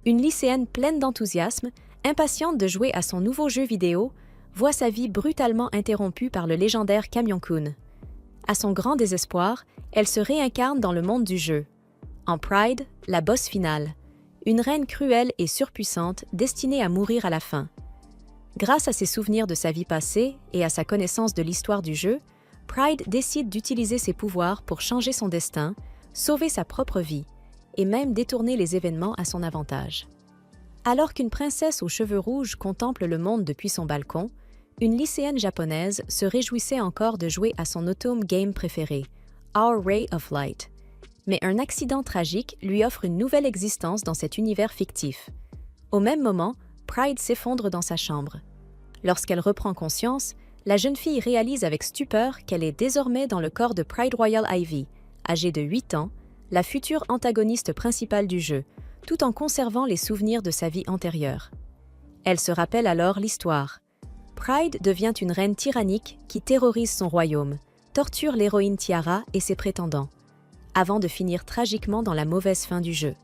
Une lycéenne pleine d'enthousiasme, impatiente de jouer à son nouveau jeu vidéo, voit sa vie brutalement interrompue par le légendaire Camion-kun. À son grand désespoir, elle se réincarne dans le monde du jeu. En Pride, la boss finale, une reine cruelle et surpuissante destinée à mourir à la fin. Grâce à ses souvenirs de sa vie passée et à sa connaissance de l'histoire du jeu, Pride décide d'utiliser ses pouvoirs pour changer son destin, sauver sa propre vie et même détourner les événements à son avantage. Alors qu'une princesse aux cheveux rouges contemple le monde depuis son balcon, une lycéenne japonaise se réjouissait encore de jouer à son automne game préféré, Our Ray of Light. Mais un accident tragique lui offre une nouvelle existence dans cet univers fictif. Au même moment, Pride s'effondre dans sa chambre. Lorsqu'elle reprend conscience, la jeune fille réalise avec stupeur qu'elle est désormais dans le corps de Pride Royal Ivy, âgée de 8 ans, la future antagoniste principale du jeu, tout en conservant les souvenirs de sa vie antérieure. Elle se rappelle alors l'histoire. Pride devient une reine tyrannique qui terrorise son royaume, torture l'héroïne Tiara et ses prétendants, avant de finir tragiquement dans la mauvaise fin du jeu.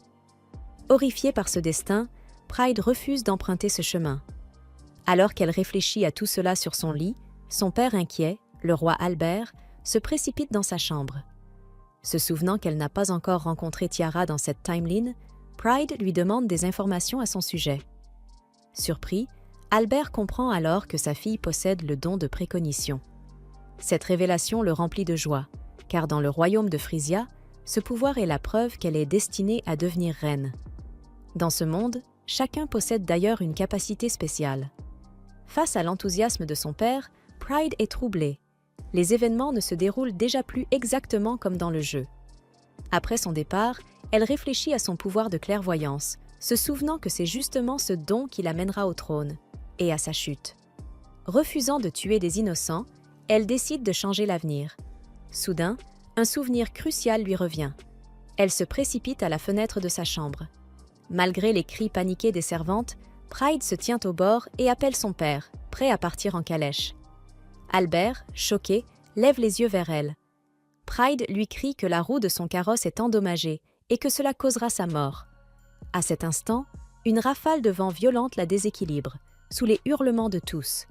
Horrifiée par ce destin, Pride refuse d'emprunter ce chemin. Alors qu'elle réfléchit à tout cela sur son lit, son père inquiet, le roi Albert, se précipite dans sa chambre. Se souvenant qu'elle n'a pas encore rencontré Tiara dans cette timeline, Pride lui demande des informations à son sujet. Surpris, Albert comprend alors que sa fille possède le don de précognition. Cette révélation le remplit de joie, car dans le royaume de Frisia, ce pouvoir est la preuve qu'elle est destinée à devenir reine. Dans ce monde, chacun possède d'ailleurs une capacité spéciale. Face à l'enthousiasme de son père, Pride est troublée. Les événements ne se déroulent déjà plus exactement comme dans le jeu. Après son départ, elle réfléchit à son pouvoir de clairvoyance, se souvenant que c'est justement ce don qui l'amènera au trône, et à sa chute. Refusant de tuer des innocents, elle décide de changer l'avenir. Soudain, un souvenir crucial lui revient. Elle se précipite à la fenêtre de sa chambre. Malgré les cris paniqués des servantes, Pride se tient au bord et appelle son père, prêt à partir en calèche. Albert, choqué, lève les yeux vers elle. Pride lui crie que la roue de son carrosse est endommagée et que cela causera sa mort. À cet instant, une rafale de vent violente la déséquilibre, sous les hurlements de tous.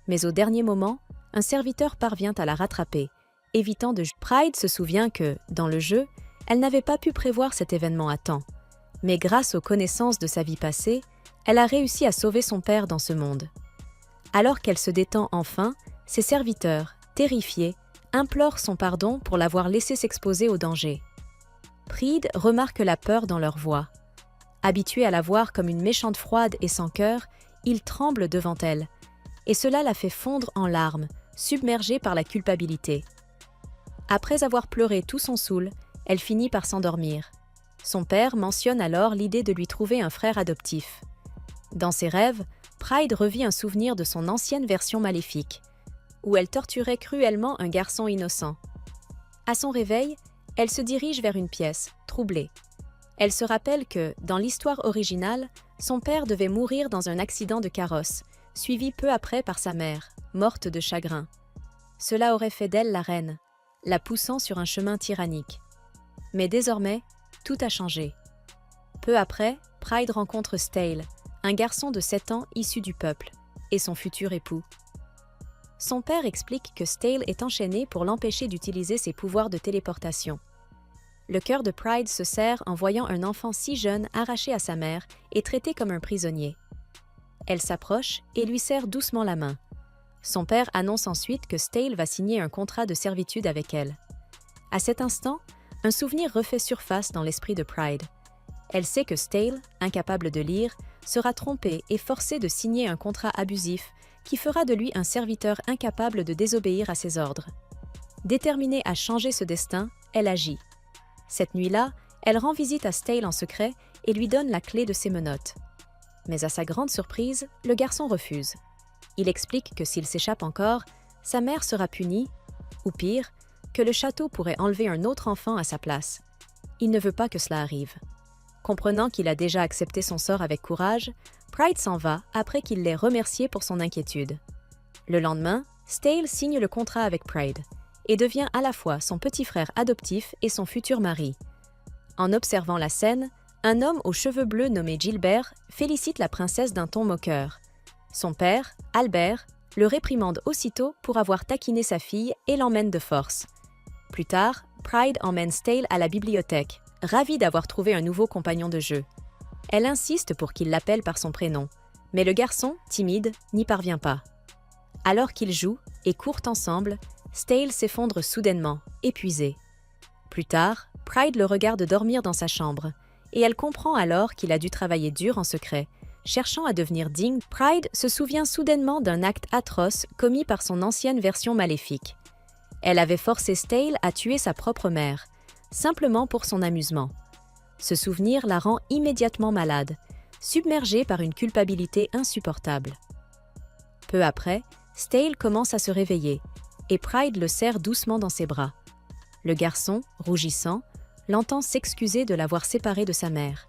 Mais au dernier moment, un serviteur parvient à la rattraper, évitant de... Pride se souvient que, dans le jeu, elle n'avait pas pu prévoir cet événement à temps. Mais grâce aux connaissances de sa vie passée, elle a réussi à sauver son père dans ce monde. Alors qu'elle se détend enfin, ses serviteurs, terrifiés, implorent son pardon pour l'avoir laissé s'exposer au danger. Pride remarque la peur dans leur voix. Habitué à la voir comme une méchante froide et sans cœur, il tremble devant elle, et cela la fait fondre en larmes, submergée par la culpabilité. Après avoir pleuré tout son saoul, elle finit par s'endormir. Son père mentionne alors l'idée de lui trouver un frère adoptif. Dans ses rêves, Pride revit un souvenir de son ancienne version maléfique, où elle torturait cruellement un garçon innocent. À son réveil, elle se dirige vers une pièce, troublée. Elle se rappelle que, dans l'histoire originale, son père devait mourir dans un accident de carrosse, suivi peu après par sa mère, morte de chagrin. Cela aurait fait d'elle la reine, la poussant sur un chemin tyrannique. Mais désormais, tout a changé. Peu après, Pride rencontre Stale, un garçon de 7 ans issu du peuple, et son futur époux. Son père explique que Stale est enchaîné pour l'empêcher d'utiliser ses pouvoirs de téléportation. Le cœur de Pride se serre en voyant un enfant si jeune arraché à sa mère et traité comme un prisonnier. Elle s'approche et lui serre doucement la main. Son père annonce ensuite que Stale va signer un contrat de servitude avec elle. À cet instant, un souvenir refait surface dans l'esprit de Pride. Elle sait que Stale, incapable de lire, sera trompé et forcé de signer un contrat abusif qui fera de lui un serviteur incapable de désobéir à ses ordres. Déterminée à changer ce destin, elle agit. Cette nuit-là, elle rend visite à Stale en secret et lui donne la clé de ses menottes. Mais à sa grande surprise, le garçon refuse. Il explique que s'il s'échappe encore, sa mère sera punie, ou pire, que le château pourrait enlever un autre enfant à sa place. Il ne veut pas que cela arrive. Comprenant qu'il a déjà accepté son sort avec courage, Pride s'en va après qu'il l'ait remercié pour son inquiétude. Le lendemain, Stale signe le contrat avec Pride et devient à la fois son petit frère adoptif et son futur mari. En observant la scène, Un homme aux cheveux bleus nommé Gilbert félicite la princesse d'un ton moqueur. Son père, Albert, le réprimande aussitôt pour avoir taquiné sa fille et l'emmène de force. Plus tard, Pride emmène Stale à la bibliothèque, ravie d'avoir trouvé un nouveau compagnon de jeu. Elle insiste pour qu'il l'appelle par son prénom, mais le garçon, timide, n'y parvient pas. Alors qu'ils jouent et courent ensemble, Stale s'effondre soudainement, épuisé. Plus tard, Pride le regarde dormir dans sa chambre, et elle comprend alors qu'il a dû travailler dur en secret, cherchant à devenir digne. Pride se souvient soudainement d'un acte atroce commis par son ancienne version maléfique. Elle avait forcé Stale à tuer sa propre mère, simplement pour son amusement. Ce souvenir la rend immédiatement malade, submergée par une culpabilité insupportable. Peu après, Stale commence à se réveiller, et Pride le serre doucement dans ses bras. Le garçon, rougissant, l'entend s'excuser de l'avoir séparé de sa mère.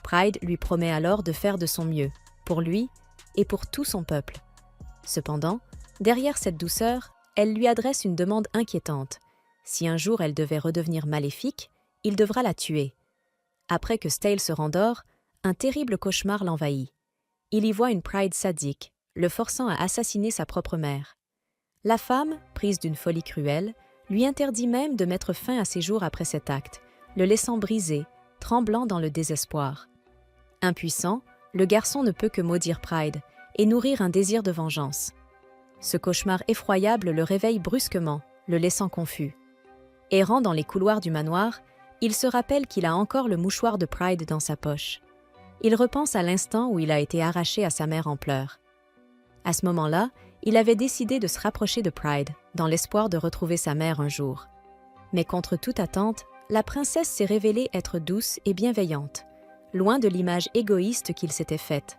Pride lui promet alors de faire de son mieux, pour lui et pour tout son peuple. Cependant, derrière cette douceur, elle lui adresse une demande inquiétante. Si un jour elle devait redevenir maléfique, il devra la tuer. Après que Stale se rendort, un terrible cauchemar l'envahit. Il y voit une Pride sadique, le forçant à assassiner sa propre mère. La femme, prise d'une folie cruelle, lui interdit même de mettre fin à ses jours après cet acte, le laissant brisé, tremblant dans le désespoir. Impuissant, le garçon ne peut que maudire Pride et nourrir un désir de vengeance. Ce cauchemar effroyable le réveille brusquement, le laissant confus. Errant dans les couloirs du manoir, il se rappelle qu'il a encore le mouchoir de Pride dans sa poche. Il repense à l'instant où il a été arraché à sa mère en pleurs. À ce moment-là, il avait décidé de se rapprocher de Pride, dans l'espoir de retrouver sa mère un jour. Mais contre toute attente, la princesse s'est révélée être douce et bienveillante, loin de l'image égoïste qu'il s'était faite.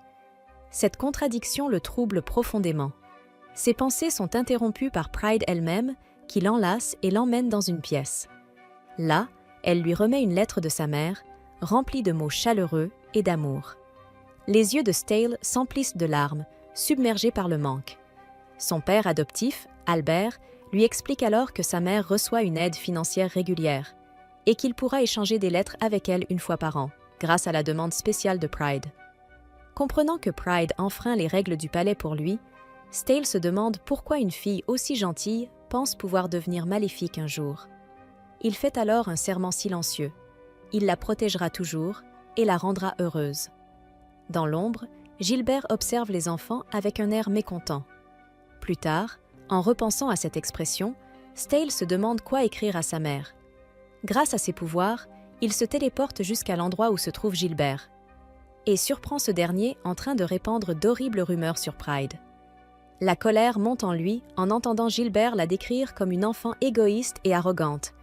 Cette contradiction le trouble profondément. Ses pensées sont interrompues par Pride elle-même, qui l'enlace et l'emmène dans une pièce. Là, elle lui remet une lettre de sa mère, remplie de mots chaleureux et d'amour. Les yeux de Stale s'emplissent de larmes, submergés par le manque. Son père adoptif, Albert, lui explique alors que sa mère reçoit une aide financière régulière et qu'il pourra échanger des lettres avec elle une fois par an, grâce à la demande spéciale de Pride. Comprenant que Pride enfreint les règles du palais pour lui, Stale se demande pourquoi une fille aussi gentille pense pouvoir devenir maléfique un jour. Il fait alors un serment silencieux. Il la protégera toujours et la rendra heureuse. Dans l'ombre, Gilbert observe les enfants avec un air mécontent. Plus tard, en repensant à cette expression, Stale se demande quoi écrire à sa mère. Grâce à ses pouvoirs, il se téléporte jusqu'à l'endroit où se trouve Gilbert et surprend ce dernier en train de répandre d'horribles rumeurs sur Pride. La colère monte en lui en entendant Gilbert la décrire comme une enfant égoïste et arrogante.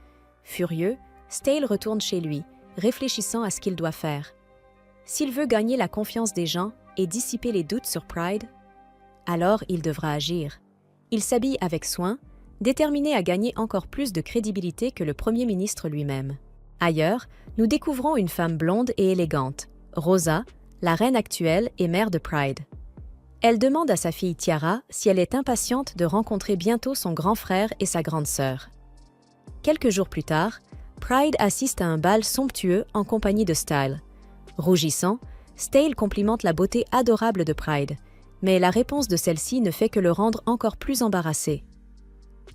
Furieux, Stale retourne chez lui, réfléchissant à ce qu'il doit faire. S'il veut gagner la confiance des gens et dissiper les doutes sur Pride, alors il devra agir. Il s'habille avec soin, déterminé à gagner encore plus de crédibilité que le Premier ministre lui-même. Ailleurs, nous découvrons une femme blonde et élégante, Rosa, la reine actuelle et mère de Pride. Elle demande à sa fille Tiara si elle est impatiente de rencontrer bientôt son grand frère et sa grande sœur. Quelques jours plus tard, Pride assiste à un bal somptueux en compagnie de Stale. Rougissant, Stale complimente la beauté adorable de Pride, mais la réponse de celle-ci ne fait que le rendre encore plus embarrassé.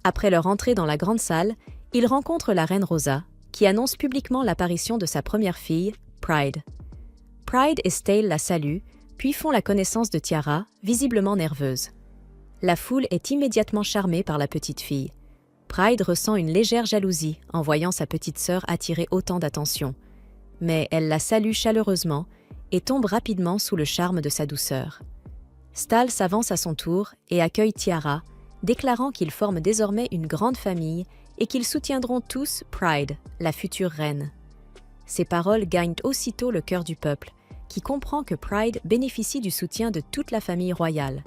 Après leur entrée dans la grande salle, il rencontre la reine Rosa, qui annonce publiquement l'apparition de sa première fille, Pride. Pride et Stale la saluent, puis font la connaissance de Tiara, visiblement nerveuse. La foule est immédiatement charmée par la petite fille. Pride ressent une légère jalousie en voyant sa petite sœur attirer autant d'attention, mais elle la salue chaleureusement et tombe rapidement sous le charme de sa douceur. Stale s'avance à son tour et accueille Tiara, déclarant qu'ils forment désormais une grande famille et qu'ils soutiendront tous Pride, la future reine. Ces paroles gagnent aussitôt le cœur du peuple, qui comprend que Pride bénéficie du soutien de toute la famille royale.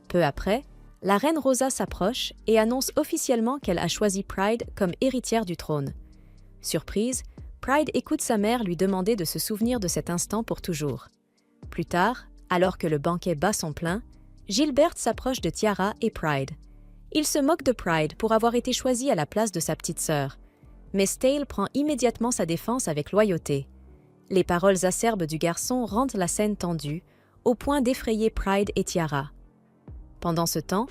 Peu après, la reine Rosa s'approche et annonce officiellement qu'elle a choisi Pride comme héritière du trône. Surprise, Pride écoute sa mère lui demander de se souvenir de cet instant pour toujours. Plus tard, alors que le banquet bat son plein, Gilbert s'approche de Tiara et Pride. Il se moque de Pride pour avoir été choisi à la place de sa petite sœur, mais Stale prend immédiatement sa défense avec loyauté. Les paroles acerbes du garçon rendent la scène tendue, au point d'effrayer Pride et Tiara. Pendant ce temps,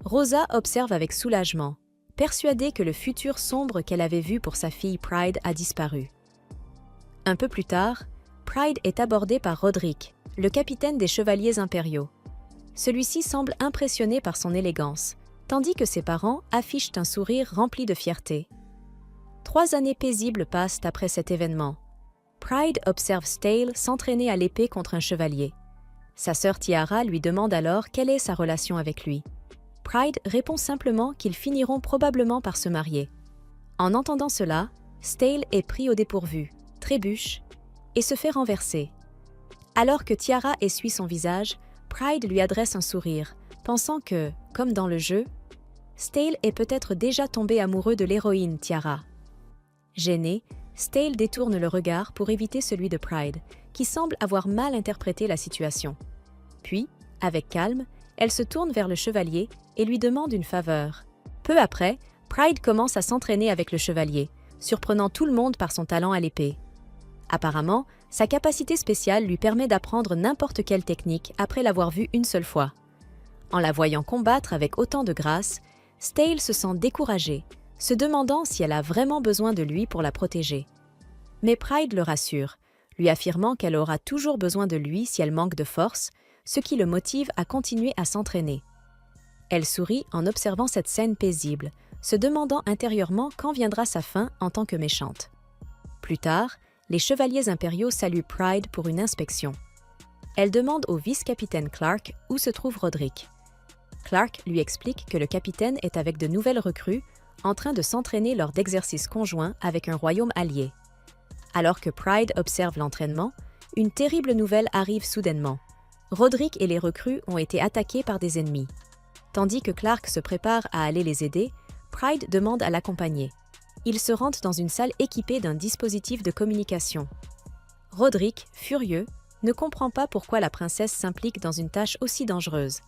Rosa observe avec soulagement, persuadée que le futur sombre qu'elle avait vu pour sa fille Pride a disparu. Un peu plus tard, Pride est abordé par Roderick, le capitaine des Chevaliers impériaux. Celui-ci semble impressionné par son élégance, tandis que ses parents affichent un sourire rempli de fierté. 3 années paisibles passent après cet événement. Pride observe Stale s'entraîner à l'épée contre un chevalier. Sa sœur Tiara lui demande alors quelle est sa relation avec lui. Pride répond simplement qu'ils finiront probablement par se marier. En entendant cela, Stale est pris au dépourvu, trébuche et se fait renverser. Alors que Tiara essuie son visage, Pride lui adresse un sourire, pensant que, comme dans le jeu, Stale est peut-être déjà tombé amoureux de l'héroïne Tiara. Gêné, Stale détourne le regard pour éviter celui de Pride, qui semble avoir mal interprété la situation. Puis, avec calme, elle se tourne vers le chevalier et lui demande une faveur. Peu après, Pride commence à s'entraîner avec le chevalier, surprenant tout le monde par son talent à l'épée. Apparemment, sa capacité spéciale lui permet d'apprendre n'importe quelle technique après l'avoir vue une seule fois. En la voyant combattre avec autant de grâce, Stale se sent découragée, se demandant si elle a vraiment besoin de lui pour la protéger. Mais Pride le rassure, lui affirmant qu'elle aura toujours besoin de lui si elle manque de force, ce qui le motive à continuer à s'entraîner. Elle sourit en observant cette scène paisible, se demandant intérieurement quand viendra sa fin en tant que méchante. Plus tard, les chevaliers impériaux saluent Pride pour une inspection. Elle demande au vice-capitaine Clark où se trouve Roderick. Clark lui explique que le capitaine est avec de nouvelles recrues, en train de s'entraîner lors d'exercices conjoints avec un royaume allié. Alors que Pride observe l'entraînement, une terrible nouvelle arrive soudainement. Roderick et les recrues ont été attaqués par des ennemis. Tandis que Clark se prépare à aller les aider, Pride demande à l'accompagner. Ils se rendent dans une salle équipée d'un dispositif de communication. Roderick, furieux, ne comprend pas pourquoi la princesse s'implique dans une tâche aussi dangereuse.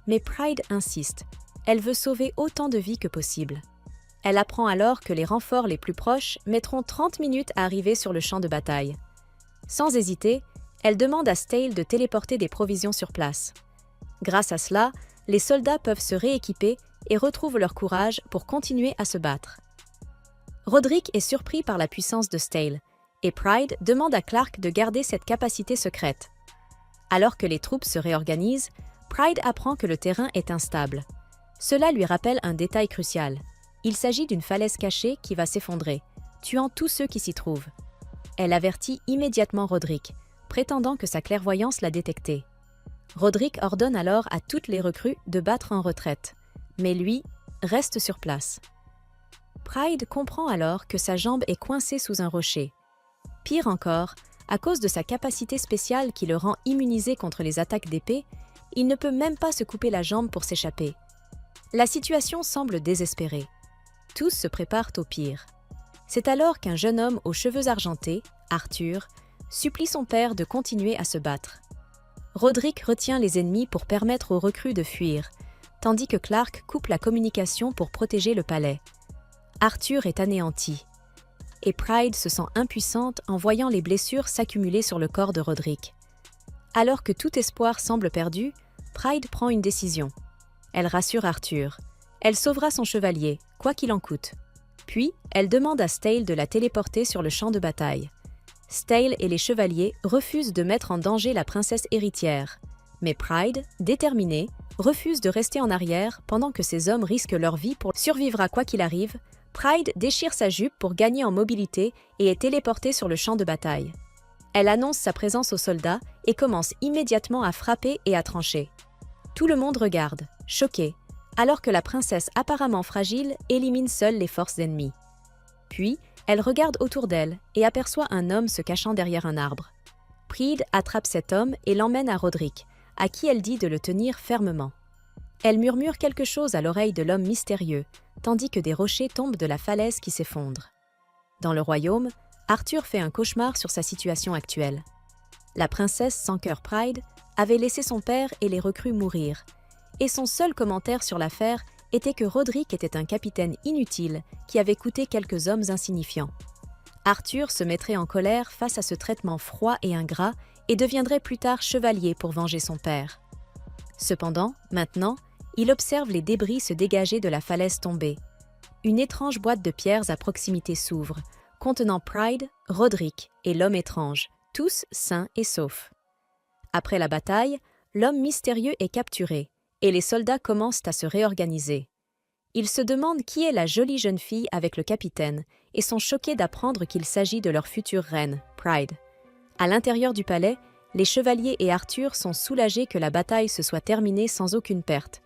Mais Pride insiste. Elle veut sauver autant de vies que possible. Elle apprend alors que les renforts les plus proches mettront 30 minutes à arriver sur le champ de bataille. Sans hésiter, elle demande à Stale de téléporter des provisions sur place. Grâce à cela, les soldats peuvent se rééquiper et retrouvent leur courage pour continuer à se battre. Roderick est surpris par la puissance de Stale, et Pride demande à Clark de garder cette capacité secrète. Alors que les troupes se réorganisent, Pride apprend que le terrain est instable. Cela lui rappelle un détail crucial. Il s'agit d'une falaise cachée qui va s'effondrer, tuant tous ceux qui s'y trouvent. Elle avertit immédiatement Roderick, prétendant que sa clairvoyance l'a détecté. Roderick ordonne alors à toutes les recrues de battre en retraite, mais lui reste sur place. Pride comprend alors que sa jambe est coincée sous un rocher. Pire encore, à cause de sa capacité spéciale qui le rend immunisé contre les attaques d'épée, il ne peut même pas se couper la jambe pour s'échapper. La situation semble désespérée. Tous se préparent au pire. C'est alors qu'un jeune homme aux cheveux argentés, Arthur, supplie son père de continuer à se battre. Roderick retient les ennemis pour permettre aux recrues de fuir, tandis que Clark coupe la communication pour protéger le palais. Arthur est anéanti, et Pride se sent impuissante en voyant les blessures s'accumuler sur le corps de Roderick. Alors que tout espoir semble perdu, Pride prend une décision. Elle rassure Arthur. Elle sauvera son chevalier, quoi qu'il en coûte. Puis, elle demande à Stale de la téléporter sur le champ de bataille. Stale et les chevaliers refusent de mettre en danger la princesse héritière. Mais Pride, déterminée, refuse de rester en arrière pendant que ces hommes risquent leur vie pour survivre à quoi qu'il arrive. Pride déchire sa jupe pour gagner en mobilité et est téléportée sur le champ de bataille. Elle annonce sa présence aux soldats et commence immédiatement à frapper et à trancher. Tout le monde regarde, choqué, alors que la princesse apparemment fragile élimine seule les forces ennemies. Puis, elle regarde autour d'elle et aperçoit un homme se cachant derrière un arbre. Pride attrape cet homme et l'emmène à Roderick, à qui elle dit de le tenir fermement. Elle murmure quelque chose à l'oreille de l'homme mystérieux, tandis que des rochers tombent de la falaise qui s'effondre. Dans le royaume, Arthur fait un cauchemar sur sa situation actuelle. La princesse sans cœur Pride avait laissé son père et les recrues mourir, et son seul commentaire sur l'affaire était que Roderick était un capitaine inutile qui avait coûté quelques hommes insignifiants. Arthur se mettrait en colère face à ce traitement froid et ingrat et deviendrait plus tard chevalier pour venger son père. Cependant, maintenant, il observe les débris se dégager de la falaise tombée. Une étrange boîte de pierres à proximité s'ouvre, contenant Pride, Roderick et l'homme étrange, tous sains et saufs. Après la bataille, l'homme mystérieux est capturé, et les soldats commencent à se réorganiser. Ils se demandent qui est la jolie jeune fille avec le capitaine et sont choqués d'apprendre qu'il s'agit de leur future reine, Pride. À l'intérieur du palais, les chevaliers et Arthur sont soulagés que la bataille se soit terminée sans aucune perte.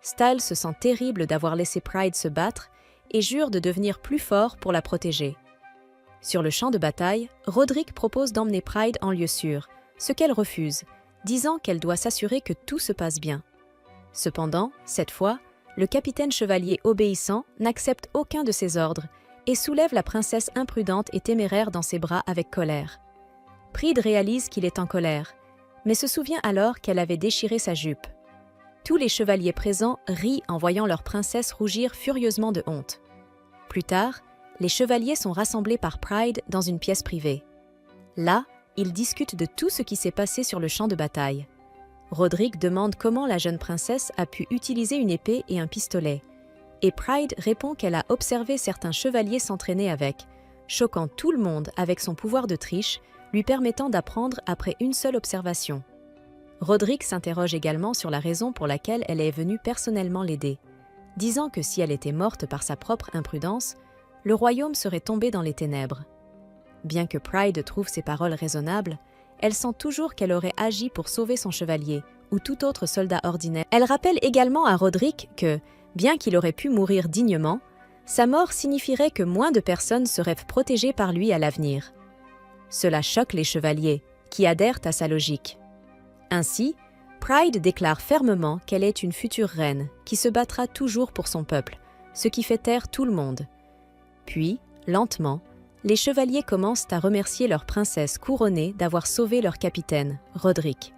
Styles se sent terrible d'avoir laissé Pride se battre et jure de devenir plus fort pour la protéger. Sur le champ de bataille, Roderick propose d'emmener Pride en lieu sûr, ce qu'elle refuse, disant qu'elle doit s'assurer que tout se passe bien. Cependant, cette fois, le capitaine chevalier obéissant n'accepte aucun de ses ordres et soulève la princesse imprudente et téméraire dans ses bras avec colère. Pride réalise qu'il est en colère, mais se souvient alors qu'elle avait déchiré sa jupe. Tous les chevaliers présents rient en voyant leur princesse rougir furieusement de honte. Plus tard, les chevaliers sont rassemblés par Pride dans une pièce privée. Là, ils discutent de tout ce qui s'est passé sur le champ de bataille. Roderick demande comment la jeune princesse a pu utiliser une épée et un pistolet, et Pride répond qu'elle a observé certains chevaliers s'entraîner avec, choquant tout le monde avec son pouvoir de triche, lui permettant d'apprendre après une seule observation. Roderick s'interroge également sur la raison pour laquelle elle est venue personnellement l'aider, disant que si elle était morte par sa propre imprudence, le royaume serait tombé dans les ténèbres. Bien que Pride trouve ces paroles raisonnables, elle sent toujours qu'elle aurait agi pour sauver son chevalier ou tout autre soldat ordinaire. Elle rappelle également à Roderick que, bien qu'il aurait pu mourir dignement, sa mort signifierait que moins de personnes seraient protégées par lui à l'avenir. Cela choque les chevaliers, qui adhèrent à sa logique. Ainsi, Pride déclare fermement qu'elle est une future reine qui se battra toujours pour son peuple, ce qui fait taire tout le monde. Puis, lentement, les chevaliers commencent à remercier leur princesse couronnée d'avoir sauvé leur capitaine, Roderick.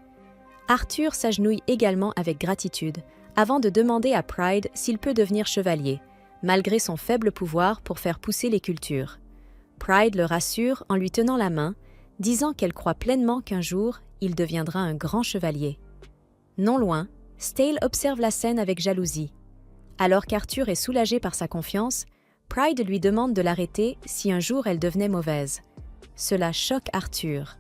Arthur s'agenouille également avec gratitude avant de demander à Pride s'il peut devenir chevalier, malgré son faible pouvoir pour faire pousser les cultures. Pride le rassure en lui tenant la main, disant qu'elle croit pleinement qu'un jour, il deviendra un grand chevalier. Non loin, Stale observe la scène avec jalousie. Alors qu'Arthur est soulagé par sa confiance, Pride lui demande de l'arrêter si un jour elle devenait mauvaise. Cela choque Arthur.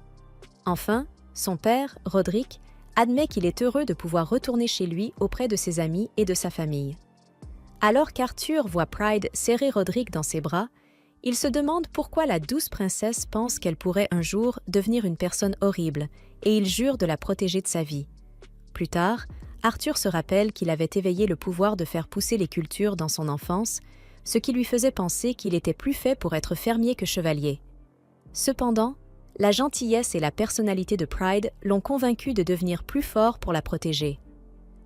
Enfin, son père, Roderick, admet qu'il est heureux de pouvoir retourner chez lui auprès de ses amis et de sa famille. Alors qu'Arthur voit Pride serrer Roderick dans ses bras, il se demande pourquoi la douce princesse pense qu'elle pourrait un jour devenir une personne horrible et il jure de la protéger de sa vie. Plus tard, Arthur se rappelle qu'il avait éveillé le pouvoir de faire pousser les cultures dans son enfance, ce qui lui faisait penser qu'il était plus fait pour être fermier que chevalier. Cependant, la gentillesse et la personnalité de Pride l'ont convaincu de devenir plus fort pour la protéger.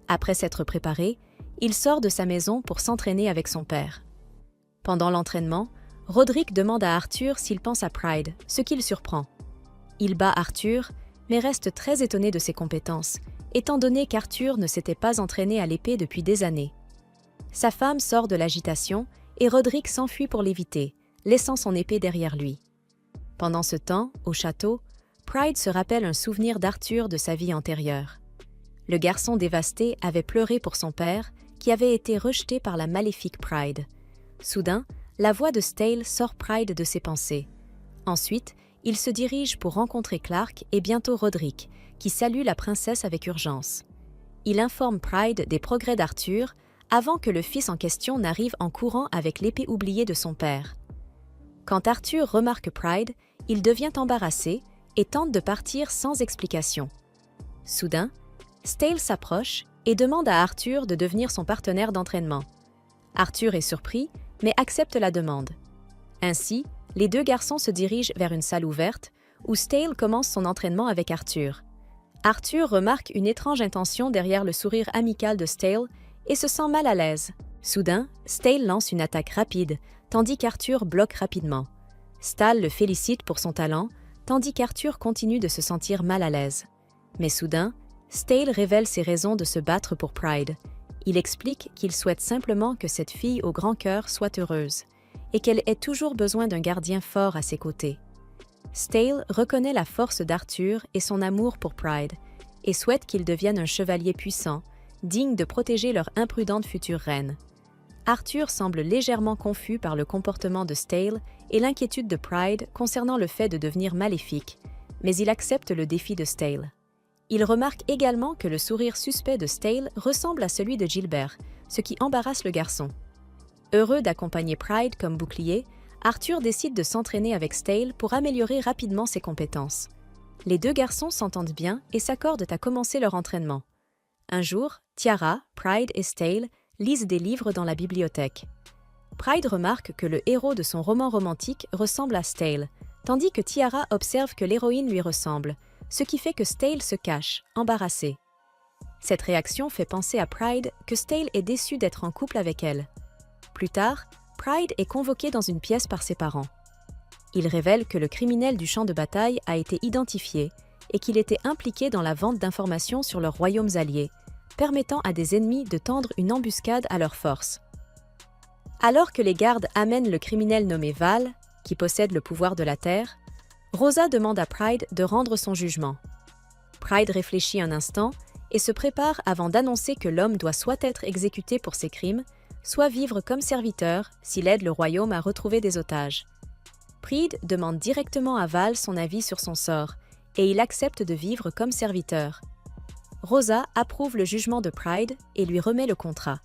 Après s'être préparé, il sort de sa maison pour s'entraîner avec son père. Pendant l'entraînement, Roderick demande à Arthur s'il pense à Pride, ce qui le surprend. Il bat Arthur, mais reste très étonné de ses compétences, étant donné qu'Arthur ne s'était pas entraîné à l'épée depuis des années. Sa femme sort de l'agitation et Roderick s'enfuit pour l'éviter, laissant son épée derrière lui. Pendant ce temps, au château, Pride se rappelle un souvenir d'Arthur de sa vie antérieure. Le garçon dévasté avait pleuré pour son père, qui avait été rejeté par la maléfique Pride. Soudain, la voix de Stale sort Pride de ses pensées. Ensuite, il se dirige pour rencontrer Clark et bientôt Roderick, qui salue la princesse avec urgence. Il informe Pride des progrès d'Arthur avant que le fils en question n'arrive en courant avec l'épée oubliée de son père. Quand Arthur remarque Pride, il devient embarrassé et tente de partir sans explication. Soudain, Stale s'approche et demande à Arthur de devenir son partenaire d'entraînement. Arthur est surpris, mais accepte la demande. Ainsi, les deux garçons se dirigent vers une salle ouverte où Stale commence son entraînement avec Arthur. Arthur remarque une étrange intention derrière le sourire amical de Stale et se sent mal à l'aise. Soudain, Stale lance une attaque rapide, tandis qu'Arthur bloque rapidement. Stale le félicite pour son talent, tandis qu'Arthur continue de se sentir mal à l'aise. Mais soudain, Stale révèle ses raisons de se battre pour Pride. Il explique qu'il souhaite simplement que cette fille au grand cœur soit heureuse. et qu'elle ait toujours besoin d'un gardien fort à ses côtés. Stale reconnaît la force d'Arthur et son amour pour Pride, et souhaite qu'il devienne un chevalier puissant, digne de protéger leur imprudente future reine. Arthur semble légèrement confus par le comportement de Stale et l'inquiétude de Pride concernant le fait de devenir maléfique, mais il accepte le défi de Stale. Il remarque également que le sourire suspect de Stale ressemble à celui de Gilbert, ce qui embarrasse le garçon. Heureux d'accompagner Pride comme bouclier, Arthur décide de s'entraîner avec Stale pour améliorer rapidement ses compétences. Les deux garçons s'entendent bien et s'accordent à commencer leur entraînement. Un jour, Tiara, Pride et Stale lisent des livres dans la bibliothèque. Pride remarque que le héros de son roman romantique ressemble à Stale, tandis que Tiara observe que l'héroïne lui ressemble, ce qui fait que Stale se cache, embarrassé. Cette réaction fait penser à Pride que Stale est déçu d'être en couple avec elle. Plus tard, Pride est convoqué dans une pièce par ses parents. Il révèle que le criminel du champ de bataille a été identifié et qu'il était impliqué dans la vente d'informations sur leurs royaumes alliés, permettant à des ennemis de tendre une embuscade à leurs forces. Alors que les gardes amènent le criminel nommé Val, qui possède le pouvoir de la Terre, Rosa demande à Pride de rendre son jugement. Pride réfléchit un instant et se prépare avant d'annoncer que l'homme doit soit être exécuté pour ses crimes, soit vivre comme serviteur s'il aide le royaume à retrouver des otages. Pride demande directement à Val son avis sur son sort, et il accepte de vivre comme serviteur. Rosa approuve le jugement de Pride et lui remet le contrat.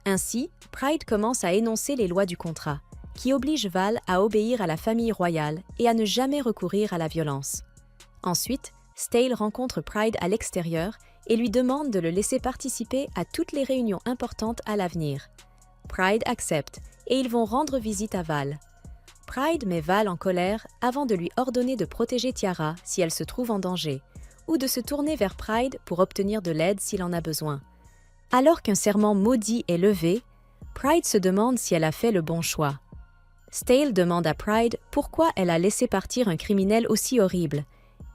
Ainsi, Pride commence à énoncer les lois du contrat, qui obligent Val à obéir à la famille royale et à ne jamais recourir à la violence. Ensuite, Stale rencontre Pride à l'extérieur et lui demande de le laisser participer à toutes les réunions importantes à l'avenir. Pride accepte et ils vont rendre visite à Val. Pride met Val en colère avant de lui ordonner de protéger Tiara si elle se trouve en danger, ou de se tourner vers Pride pour obtenir de l'aide s'il en a besoin. Alors qu'un serment maudit est levé, Pride se demande si elle a fait le bon choix. Stale demande à Pride pourquoi elle a laissé partir un criminel aussi horrible,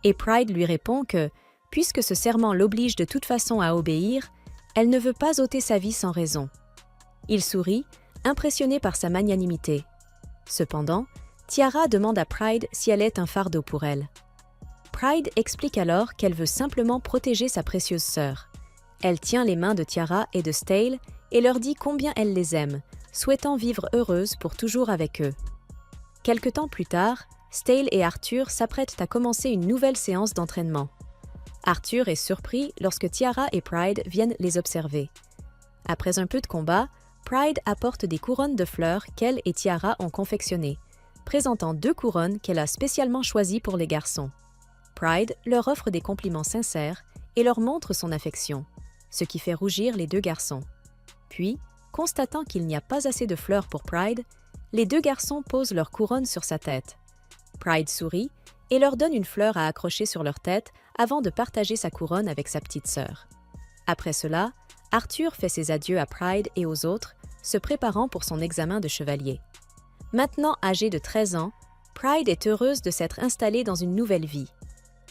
et Pride lui répond que, puisque ce serment l'oblige de toute façon à obéir, elle ne veut pas ôter sa vie sans raison. Il sourit, impressionné par sa magnanimité. Cependant, Tiara demande à Pride si elle est un fardeau pour elle. Pride explique alors qu'elle veut simplement protéger sa précieuse sœur. Elle tient les mains de Tiara et de Stale et leur dit combien elle les aime, souhaitant vivre heureuse pour toujours avec eux. Quelque temps plus tard, Stale et Arthur s'apprêtent à commencer une nouvelle séance d'entraînement. Arthur est surpris lorsque Tiara et Pride viennent les observer. Après un peu de combat, Pride apporte des couronnes de fleurs qu'elle et Tiara ont confectionnées, présentant 2 couronnes qu'elle a spécialement choisies pour les garçons. Pride leur offre des compliments sincères et leur montre son affection, ce qui fait rougir les 2 garçons. Puis, constatant qu'il n'y a pas assez de fleurs pour Pride, les 2 garçons posent leur couronne sur sa tête. Pride sourit et leur donne une fleur à accrocher sur leur tête avant de partager sa couronne avec sa petite sœur. Après cela, Arthur fait ses adieux à Pride et aux autres, se préparant pour son examen de chevalier. Maintenant âgée de 13 ans, Pride est heureuse de s'être installée dans une nouvelle vie.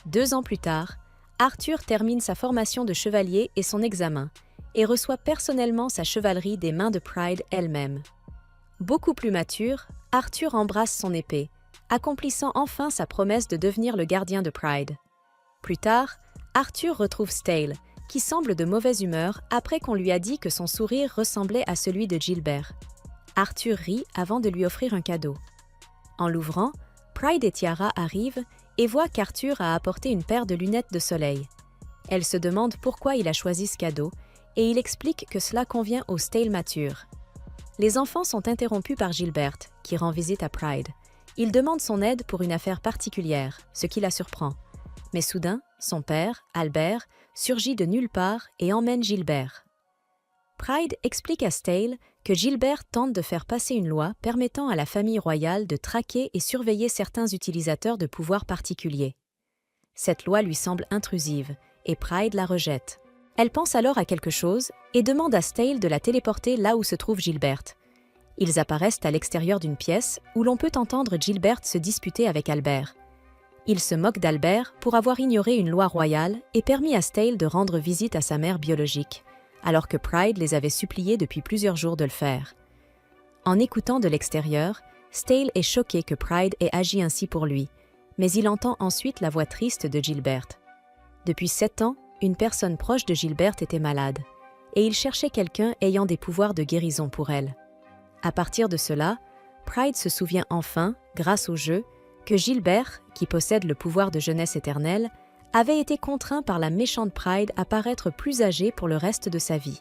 2 ans plus tard, Arthur termine sa formation de chevalier et son examen, et reçoit personnellement sa chevalerie des mains de Pride elle-même. Beaucoup plus mature, Arthur embrasse son épée, accomplissant enfin sa promesse de devenir le gardien de Pride. Plus tard, Arthur retrouve Stale, qui semble de mauvaise humeur après qu'on lui a dit que son sourire ressemblait à celui de Gilbert. Arthur rit avant de lui offrir un cadeau. En l'ouvrant, Pride et Tiara arrivent et voient qu'Arthur a apporté une paire de lunettes de soleil. Elle se demande pourquoi il a choisi ce cadeau et il explique que cela convient au Stale mature. Les enfants sont interrompus par Gilbert, qui rend visite à Pride. Il demande son aide pour une affaire particulière, ce qui la surprend. Mais soudain, son père, Albert, surgit de nulle part et emmène Gilbert. Pride explique à Stale que Gilbert tente de faire passer une loi permettant à la famille royale de traquer et surveiller certains utilisateurs de pouvoirs particuliers. Cette loi lui semble intrusive et Pride la rejette. Elle pense alors à quelque chose et demande à Stale de la téléporter là où se trouve Gilbert. Ils apparaissent à l'extérieur d'une pièce où l'on peut entendre Gilbert se disputer avec Albert. Il se moque d'Albert pour avoir ignoré une loi royale et permis à Stale de rendre visite à sa mère biologique, alors que Pride les avait suppliés depuis plusieurs jours de le faire. En écoutant de l'extérieur, Stale est choqué que Pride ait agi ainsi pour lui, mais il entend ensuite la voix triste de Gilbert. Depuis 7 ans, une personne proche de Gilbert était malade, et il cherchait quelqu'un ayant des pouvoirs de guérison pour elle. À partir de cela, Pride se souvient enfin, grâce au jeu, que Gilbert, qui possède le pouvoir de jeunesse éternelle, avait été contraint par la méchante Pride à paraître plus âgé pour le reste de sa vie.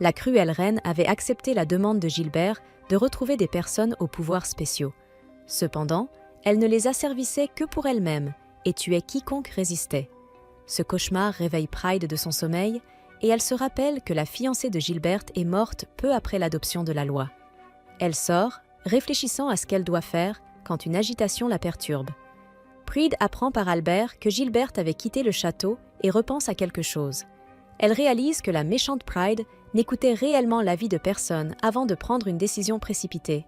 La cruelle reine avait accepté la demande de Gilbert de retrouver des personnes aux pouvoirs spéciaux. Cependant, elle ne les asservissait que pour elle-même et tuait quiconque résistait. Ce cauchemar réveille Pride de son sommeil et elle se rappelle que la fiancée de Gilbert est morte peu après l'adoption de la loi. Elle sort, réfléchissant à ce qu'elle doit faire quand une agitation la perturbe. Pride apprend par Albert que Gilbert avait quitté le château et repense à quelque chose. Elle réalise que la méchante Pride n'écoutait réellement l'avis de personne avant de prendre une décision précipitée.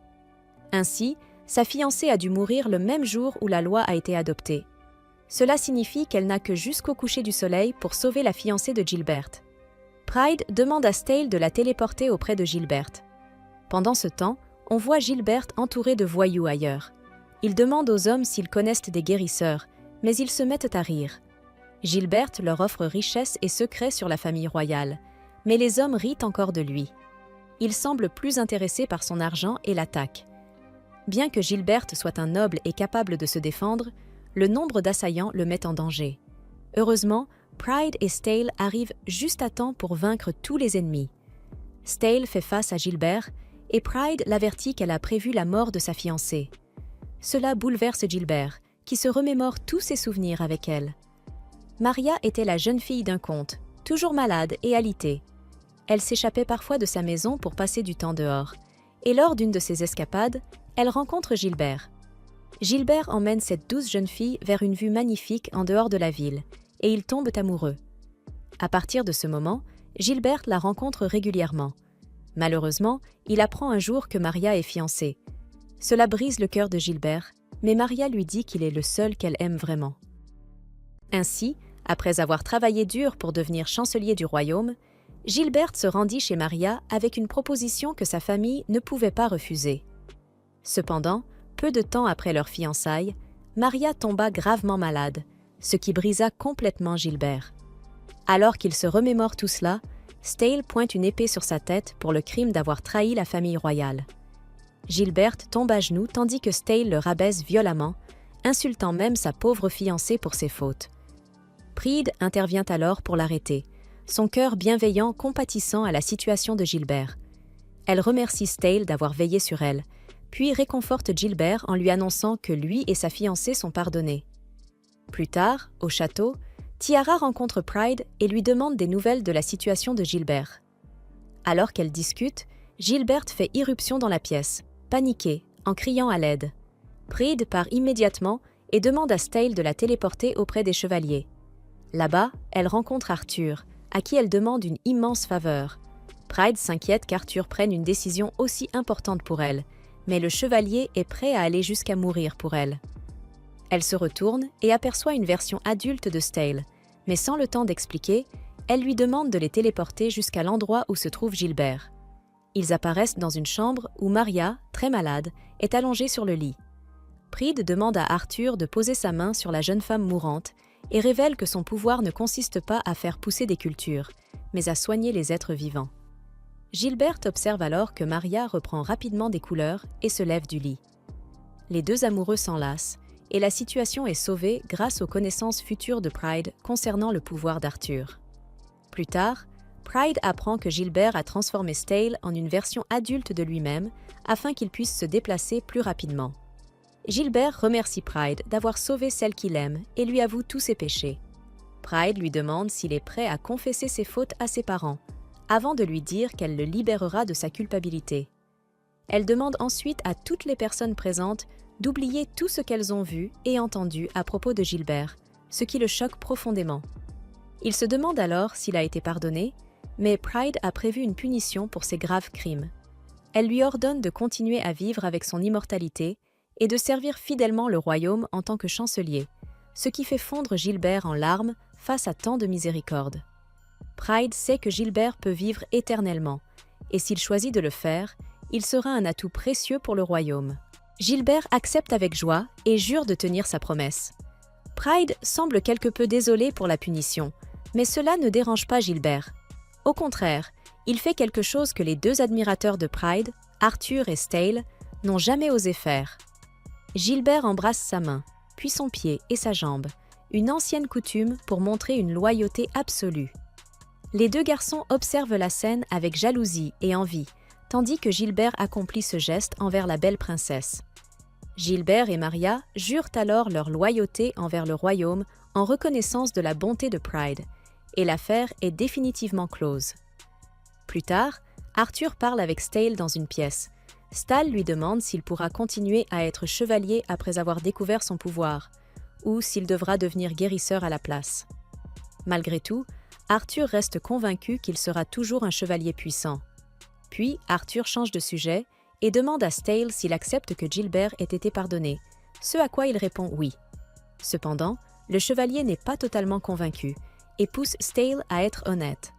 Ainsi, sa fiancée a dû mourir le même jour où la loi a été adoptée. Cela signifie qu'elle n'a que jusqu'au coucher du soleil pour sauver la fiancée de Gilbert. Pride demande à Stale de la téléporter auprès de Gilbert. Pendant ce temps, on voit Gilbert entouré de voyous ailleurs. Il demande aux hommes s'ils connaissent des guérisseurs, mais ils se mettent à rire. Gilbert leur offre richesse et secrets sur la famille royale, mais les hommes rient encore de lui. Il semble plus intéressé par son argent et l'attaque. Bien que Gilbert soit un noble et capable de se défendre, le nombre d'assaillants le met en danger. Heureusement, Pride et Stale arrivent juste à temps pour vaincre tous les ennemis. Stale fait face à Gilbert et Pride l'avertit qu'elle a prévu la mort de sa fiancée. Cela bouleverse Gilbert, qui se remémore tous ses souvenirs avec elle. Maria était la jeune fille d'un conte, toujours malade et alitée. Elle s'échappait parfois de sa maison pour passer du temps dehors, et lors d'une de ses escapades, elle rencontre Gilbert. Gilbert emmène cette douce jeune fille vers une vue magnifique en dehors de la ville, et ils tombent amoureux. À partir de ce moment, Gilbert la rencontre régulièrement. Malheureusement, il apprend un jour que Maria est fiancée. Cela brise le cœur de Gilbert, mais Maria lui dit qu'il est le seul qu'elle aime vraiment. Ainsi, après avoir travaillé dur pour devenir chancelier du royaume, Gilbert se rendit chez Maria avec une proposition que sa famille ne pouvait pas refuser. Cependant, peu de temps après leur fiançailles, Maria tomba gravement malade, ce qui brisa complètement Gilbert. Alors qu'il se remémore tout cela, Stale pointe une épée sur sa tête pour le crime d'avoir trahi la famille royale. Gilbert tombe à genoux tandis que Stale le rabaisse violemment, insultant même sa pauvre fiancée pour ses fautes. Pride intervient alors pour l'arrêter, son cœur bienveillant compatissant à la situation de Gilbert. Elle remercie Stale d'avoir veillé sur elle, puis réconforte Gilbert en lui annonçant que lui et sa fiancée sont pardonnés. Plus tard, au château, Tiara rencontre Pride et lui demande des nouvelles de la situation de Gilbert. Alors qu'elle discute, Gilbert fait irruption dans la pièce, paniqué, en criant à l'aide. Pride part immédiatement et demande à Stale de la téléporter auprès des chevaliers. Là-bas, elle rencontre Arthur, à qui elle demande une immense faveur. Pride s'inquiète qu'Arthur prenne une décision aussi importante pour elle, mais le chevalier est prêt à aller jusqu'à mourir pour elle. Elle se retourne et aperçoit une version adulte de Stale, mais sans le temps d'expliquer, elle lui demande de les téléporter jusqu'à l'endroit où se trouve Gilbert. Ils apparaissent dans une chambre où Maria, très malade, est allongée sur le lit. Pride demande à Arthur de poser sa main sur la jeune femme mourante et révèle que son pouvoir ne consiste pas à faire pousser des cultures, mais à soigner les êtres vivants. Gilbert observe alors que Maria reprend rapidement des couleurs et se lève du lit. Les deux amoureux s'enlacent, et la situation est sauvée grâce aux connaissances futures de Pride concernant le pouvoir d'Arthur. Plus tard, Pride apprend que Gilbert a transformé Stale en une version adulte de lui-même afin qu'il puisse se déplacer plus rapidement. Gilbert remercie Pride d'avoir sauvé celle qu'il aime et lui avoue tous ses péchés. Pride lui demande s'il est prêt à confesser ses fautes à ses parents, avant de lui dire qu'elle le libérera de sa culpabilité. Elle demande ensuite à toutes les personnes présentes d'oublier tout ce qu'elles ont vu et entendu à propos de Gilbert, ce qui le choque profondément. Il se demande alors s'il a été pardonné, mais Pride a prévu une punition pour ses graves crimes. Elle lui ordonne de continuer à vivre avec son immortalité et de servir fidèlement le royaume en tant que chancelier, ce qui fait fondre Gilbert en larmes face à tant de miséricorde. Pride sait que Gilbert peut vivre éternellement, et s'il choisit de le faire, il sera un atout précieux pour le royaume. Gilbert accepte avec joie et jure de tenir sa promesse. Pride semble quelque peu désolé pour la punition, mais cela ne dérange pas Gilbert. Au contraire, il fait quelque chose que les deux admirateurs de Pride, Arthur et Stale, n'ont jamais osé faire. Gilbert embrasse sa main, puis son pied et sa jambe, une ancienne coutume pour montrer une loyauté absolue. Les deux garçons observent la scène avec jalousie et envie, tandis que Gilbert accomplit ce geste envers la belle princesse. Gilbert et Maria jurent alors leur loyauté envers le royaume en reconnaissance de la bonté de Pride, et l'affaire est définitivement close. Plus tard, Arthur parle avec Stale dans une pièce. Stale lui demande s'il pourra continuer à être chevalier après avoir découvert son pouvoir, ou s'il devra devenir guérisseur à la place. Malgré tout, Arthur reste convaincu qu'il sera toujours un chevalier puissant. Puis, Arthur change de sujet et demande à Stale s'il accepte que Gilbert ait été pardonné, ce à quoi il répond oui. Cependant, le chevalier n'est pas totalement convaincu et pousse Stale à être honnête.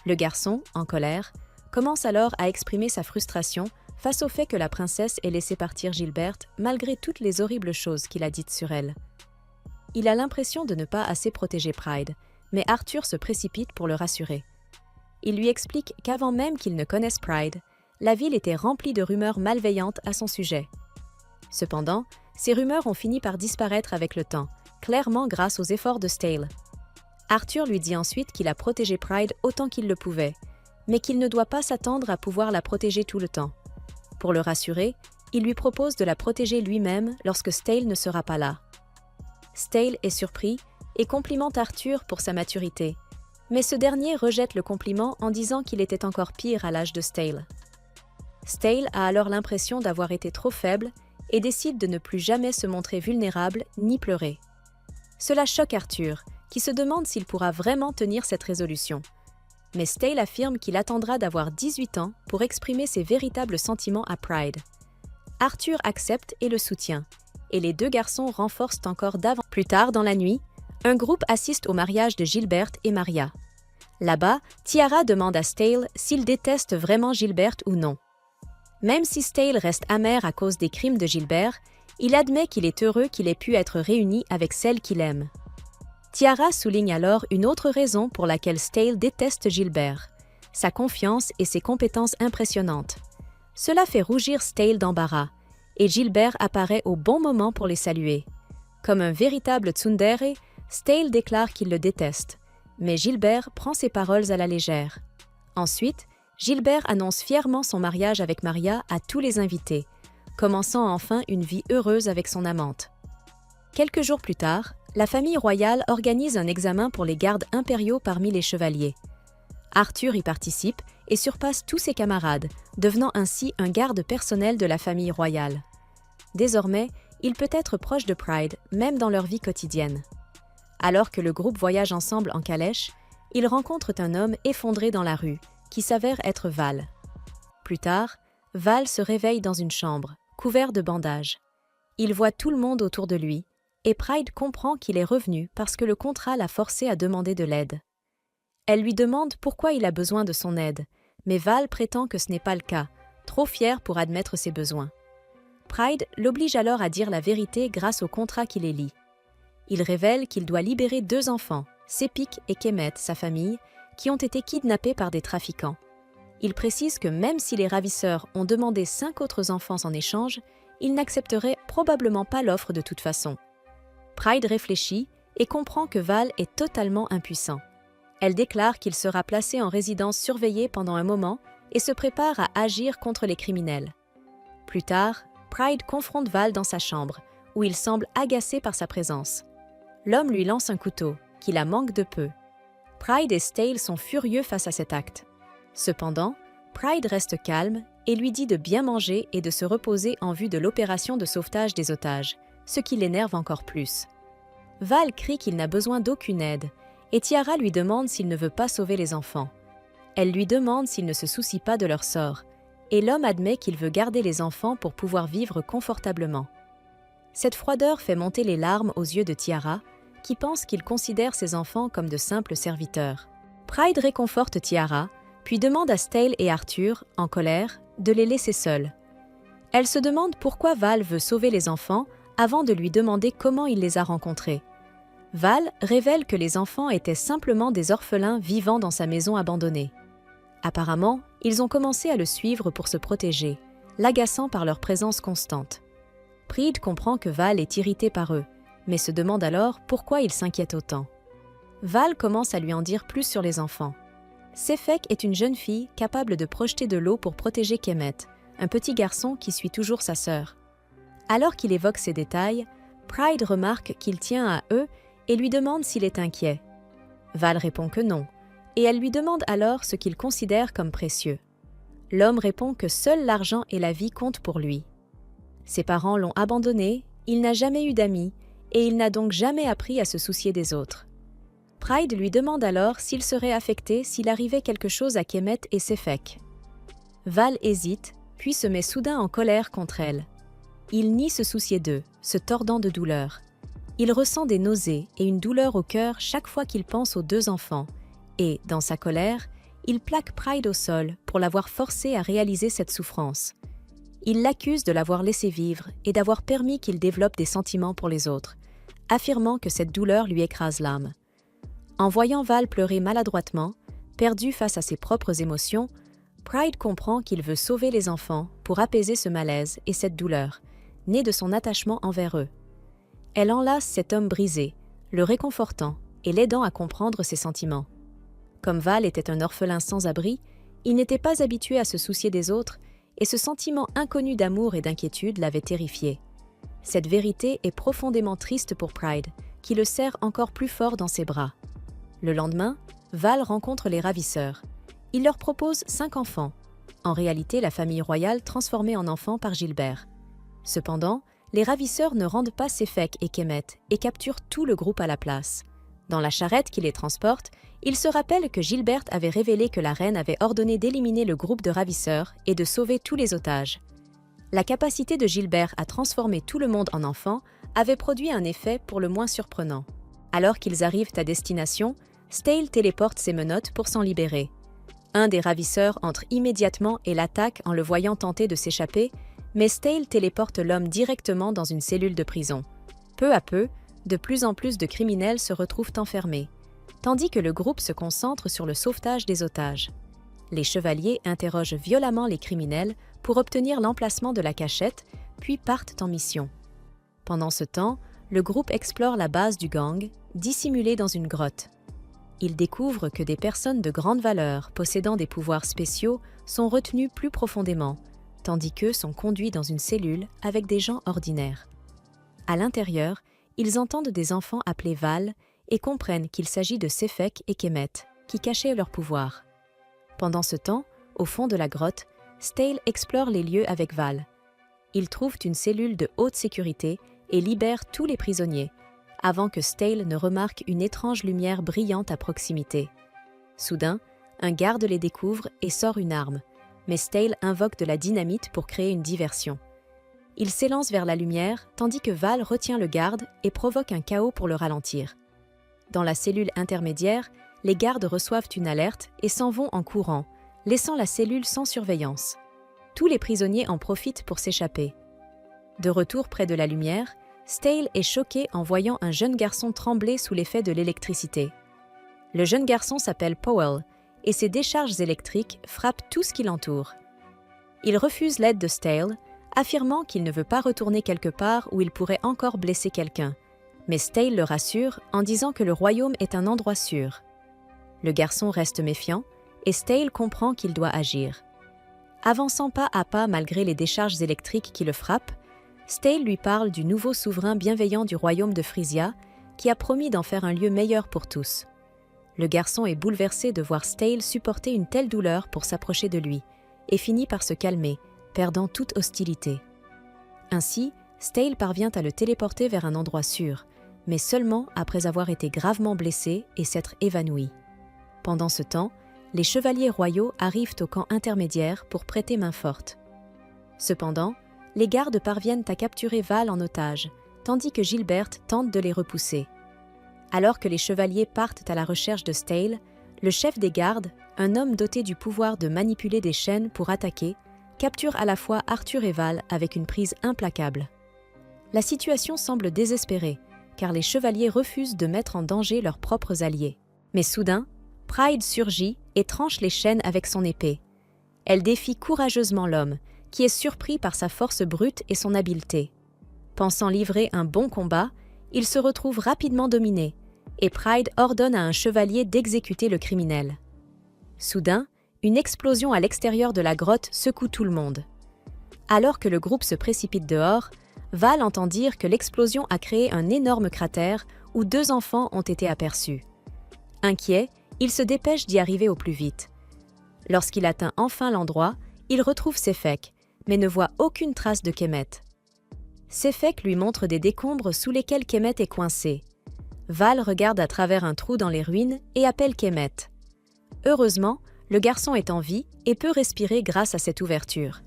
Le garçon, en colère, commence alors à exprimer sa frustration face au fait que la princesse ait laissé partir Gilbert malgré toutes les horribles choses qu'il a dites sur elle. Il a l'impression de ne pas assez protéger Pride, mais Arthur se précipite pour le rassurer. Il lui explique qu'avant même qu'il ne connaisse Pride, la ville était remplie de rumeurs malveillantes à son sujet. Cependant, ces rumeurs ont fini par disparaître avec le temps, clairement grâce aux efforts de Stale. Arthur lui dit ensuite qu'il a protégé Pride autant qu'il le pouvait, mais qu'il ne doit pas s'attendre à pouvoir la protéger tout le temps. Pour le rassurer, il lui propose de la protéger lui-même lorsque Stale ne sera pas là. Stale est surpris et complimente Arthur pour sa maturité, mais ce dernier rejette le compliment en disant qu'il était encore pire à l'âge de Stale. Stale a alors l'impression d'avoir été trop faible et décide de ne plus jamais se montrer vulnérable ni pleurer. Cela choque Arthur, qui se demande s'il pourra vraiment tenir cette résolution. Mais Stale affirme qu'il attendra d'avoir 18 ans pour exprimer ses véritables sentiments à Pride. Arthur accepte et le soutient, et les deux garçons renforcent encore davantage. Plus tard dans la nuit, un groupe assiste au mariage de Gilbert et Maria. Là-bas, Tiara demande à Stale s'il déteste vraiment Gilbert ou non. Même si Stale reste amer à cause des crimes de Gilbert, il admet qu'il est heureux qu'il ait pu être réuni avec celle qu'il aime. Tiara souligne alors une autre raison pour laquelle Stale déteste Gilbert, sa confiance et ses compétences impressionnantes. Cela fait rougir Stale d'embarras, et Gilbert apparaît au bon moment pour les saluer. Comme un véritable tsundere, Stale déclare qu'il le déteste, mais Gilbert prend ses paroles à la légère. Ensuite, Gilbert annonce fièrement son mariage avec Maria à tous les invités, commençant enfin une vie heureuse avec son amante. Quelques jours plus tard, la famille royale organise un examen pour les gardes impériaux parmi les chevaliers. Arthur y participe et surpasse tous ses camarades, devenant ainsi un garde personnel de la famille royale. Désormais, il peut être proche de Pride, même dans leur vie quotidienne. Alors que le groupe voyage ensemble en calèche, ils rencontrent un homme effondré dans la rue, qui s'avère être Val. Plus tard, Val se réveille dans une chambre, couvert de bandages. Il voit tout le monde autour de lui, et Pride comprend qu'il est revenu parce que le contrat l'a forcé à demander de l'aide. Elle lui demande pourquoi il a besoin de son aide, mais Val prétend que ce n'est pas le cas, trop fier pour admettre ses besoins. Pride l'oblige alors à dire la vérité grâce au contrat qui les lie. Il révèle qu'il doit libérer 2 enfants, Sepik et Kemet, sa famille, qui ont été kidnappés par des trafiquants. Il précise que même si les ravisseurs ont demandé 5 autres enfants en échange, ils n'accepteraient probablement pas l'offre de toute façon. Pride réfléchit et comprend que Val est totalement impuissant. Elle déclare qu'il sera placé en résidence surveillée pendant un moment et se prépare à agir contre les criminels. Plus tard, Pride confronte Val dans sa chambre, où il semble agacé par sa présence. L'homme lui lance un couteau, qui la manque de peu. Pride et Stale sont furieux face à cet acte. Cependant, Pride reste calme et lui dit de bien manger et de se reposer en vue de l'opération de sauvetage des otages, ce qui l'énerve encore plus. Val crie qu'il n'a besoin d'aucune aide, et Tiara lui demande s'il ne veut pas sauver les enfants. Elle lui demande s'il ne se soucie pas de leur sort, et l'homme admet qu'il veut garder les enfants pour pouvoir vivre confortablement. Cette froideur fait monter les larmes aux yeux de Tiara, qui pense qu'il considère ses enfants comme de simples serviteurs. Pride réconforte Tiara, puis demande à Stale et Arthur, en colère, de les laisser seuls. Elle se demande pourquoi Val veut sauver les enfants avant de lui demander comment il les a rencontrés. Val révèle que les enfants étaient simplement des orphelins vivant dans sa maison abandonnée. Apparemment, ils ont commencé à le suivre pour se protéger, l'agaçant par leur présence constante. Pride comprend que Val est irrité par eux, mais se demande alors pourquoi il s'inquiète autant. Val commence à lui en dire plus sur les enfants. Sefek est une jeune fille capable de projeter de l'eau pour protéger Kemet, un petit garçon qui suit toujours sa sœur. Alors qu'il évoque ces détails, Pride remarque qu'il tient à eux et lui demande s'il est inquiet. Val répond que non, et elle lui demande alors ce qu'il considère comme précieux. L'homme répond que seul l'argent et la vie comptent pour lui. Ses parents l'ont abandonné, il n'a jamais eu d'amis, et il n'a donc jamais appris à se soucier des autres. Pride lui demande alors s'il serait affecté s'il arrivait quelque chose à Kemet et Sefek. Val hésite, puis se met soudain en colère contre elle. Il nie se soucier d'eux, se tordant de douleur. Il ressent des nausées et une douleur au cœur chaque fois qu'il pense aux deux enfants, et, dans sa colère, il plaque Pride au sol pour l'avoir forcé à réaliser cette souffrance. Il l'accuse de l'avoir laissé vivre et d'avoir permis qu'il développe des sentiments pour les autres, affirmant que cette douleur lui écrase l'âme. En voyant Val pleurer maladroitement, perdu face à ses propres émotions, Pride comprend qu'il veut sauver les enfants pour apaiser ce malaise et cette douleur, née de son attachement envers eux. Elle enlace cet homme brisé, le réconfortant et l'aidant à comprendre ses sentiments. Comme Val était un orphelin sans abri, il n'était pas habitué à se soucier des autres et ce sentiment inconnu d'amour et d'inquiétude l'avait terrifié. Cette vérité est profondément triste pour Pride, qui le serre encore plus fort dans ses bras. Le lendemain, Val rencontre les ravisseurs. Il leur propose 5 enfants, en réalité la famille royale transformée en enfants par Gilbert. Cependant, les ravisseurs ne rendent pas Sefek et Kemet et capturent tout le groupe à la place. Dans la charrette qui les transporte, ils se rappellent que Gilbert avait révélé que la reine avait ordonné d'éliminer le groupe de ravisseurs et de sauver tous les otages. La capacité de Gilbert à transformer tout le monde en enfants avait produit un effet pour le moins surprenant. Alors qu'ils arrivent à destination, Stale téléporte ses menottes pour s'en libérer. Un des ravisseurs entre immédiatement et l'attaque en le voyant tenter de s'échapper, mais Stale téléporte l'homme directement dans une cellule de prison. Peu à peu, de plus en plus de criminels se retrouvent enfermés, tandis que le groupe se concentre sur le sauvetage des otages. Les chevaliers interrogent violemment les criminels pour obtenir l'emplacement de la cachette, puis partent en mission. Pendant ce temps, le groupe explore la base du gang, dissimulée dans une grotte. Ils découvrent que des personnes de grande valeur, possédant des pouvoirs spéciaux, sont retenues plus profondément, tandis qu'eux sont conduits dans une cellule avec des gens ordinaires. À l'intérieur, ils entendent des enfants appelés Val et comprennent qu'il s'agit de Sefek et Kemet, qui cachaient leur pouvoir. Pendant ce temps, au fond de la grotte, Stale explore les lieux avec Val. Ils trouvent une cellule de haute sécurité et libèrent tous les prisonniers, avant que Stale ne remarque une étrange lumière brillante à proximité. Soudain, un garde les découvre et sort une arme, mais Stale invoque de la dynamite pour créer une diversion. Il s'élance vers la lumière, tandis que Val retient le garde et provoque un chaos pour le ralentir. Dans la cellule intermédiaire, les gardes reçoivent une alerte et s'en vont en courant, laissant la cellule sans surveillance. Tous les prisonniers en profitent pour s'échapper. De retour près de la lumière, Stale est choqué en voyant un jeune garçon trembler sous l'effet de l'électricité. Le jeune garçon s'appelle Powell, et ses décharges électriques frappent tout ce qui l'entoure. Il refuse l'aide de Stale, affirmant qu'il ne veut pas retourner quelque part où il pourrait encore blesser quelqu'un. Mais Stale le rassure en disant que le royaume est un endroit sûr. Le garçon reste méfiant, et Stale comprend qu'il doit agir. Avançant pas à pas malgré les décharges électriques qui le frappent, Stale lui parle du nouveau souverain bienveillant du royaume de Frisia, qui a promis d'en faire un lieu meilleur pour tous. Le garçon est bouleversé de voir Stale supporter une telle douleur pour s'approcher de lui, et finit par se calmer, perdant toute hostilité. Ainsi, Stale parvient à le téléporter vers un endroit sûr, mais seulement après avoir été gravement blessé et s'être évanoui. Pendant ce temps, les chevaliers royaux arrivent au camp intermédiaire pour prêter main forte. Cependant, les gardes parviennent à capturer Val en otage, tandis que Gilbert tente de les repousser. Alors que les chevaliers partent à la recherche de Stale, le chef des gardes, un homme doté du pouvoir de manipuler des chaînes pour attaquer, capture à la fois Arthur et Val avec une prise implacable. La situation semble désespérée, car les chevaliers refusent de mettre en danger leurs propres alliés. Mais soudain, Pride surgit et tranche les chaînes avec son épée. Elle défie courageusement l'homme, qui est surpris par sa force brute et son habileté. Pensant livrer un bon combat, il se retrouve rapidement dominé, et Pride ordonne à un chevalier d'exécuter le criminel. Soudain, une explosion à l'extérieur de la grotte secoue tout le monde. Alors que le groupe se précipite dehors, Val entend dire que l'explosion a créé un énorme cratère où 2 enfants ont été aperçus. Inquiet, il se dépêche d'y arriver au plus vite. Lorsqu'il atteint enfin l'endroit, il retrouve Sefek, mais ne voit aucune trace de Kemet. Sefek lui montre des décombres sous lesquels Kemet est coincé. Val regarde à travers un trou dans les ruines et appelle Kemet. Heureusement, le garçon est en vie et peut respirer grâce à cette ouverture.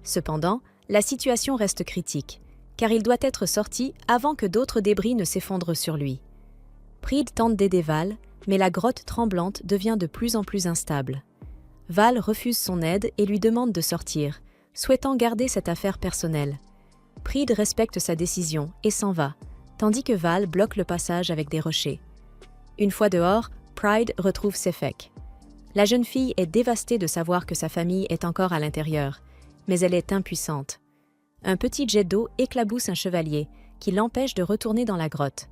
Cependant, la situation reste critique, car il doit être sorti avant que d'autres débris ne s'effondrent sur lui. Pride tente d'aider Val, mais la grotte tremblante devient de plus en plus instable. Val refuse son aide et lui demande de sortir, souhaitant garder cette affaire personnelle. Pride respecte sa décision et s'en va, tandis que Val bloque le passage avec des rochers. Une fois dehors, Pride retrouve Sefek. La jeune fille est dévastée de savoir que sa famille est encore à l'intérieur, mais elle est impuissante. Un petit jet d'eau éclabousse un chevalier, qui l'empêche de retourner dans la grotte.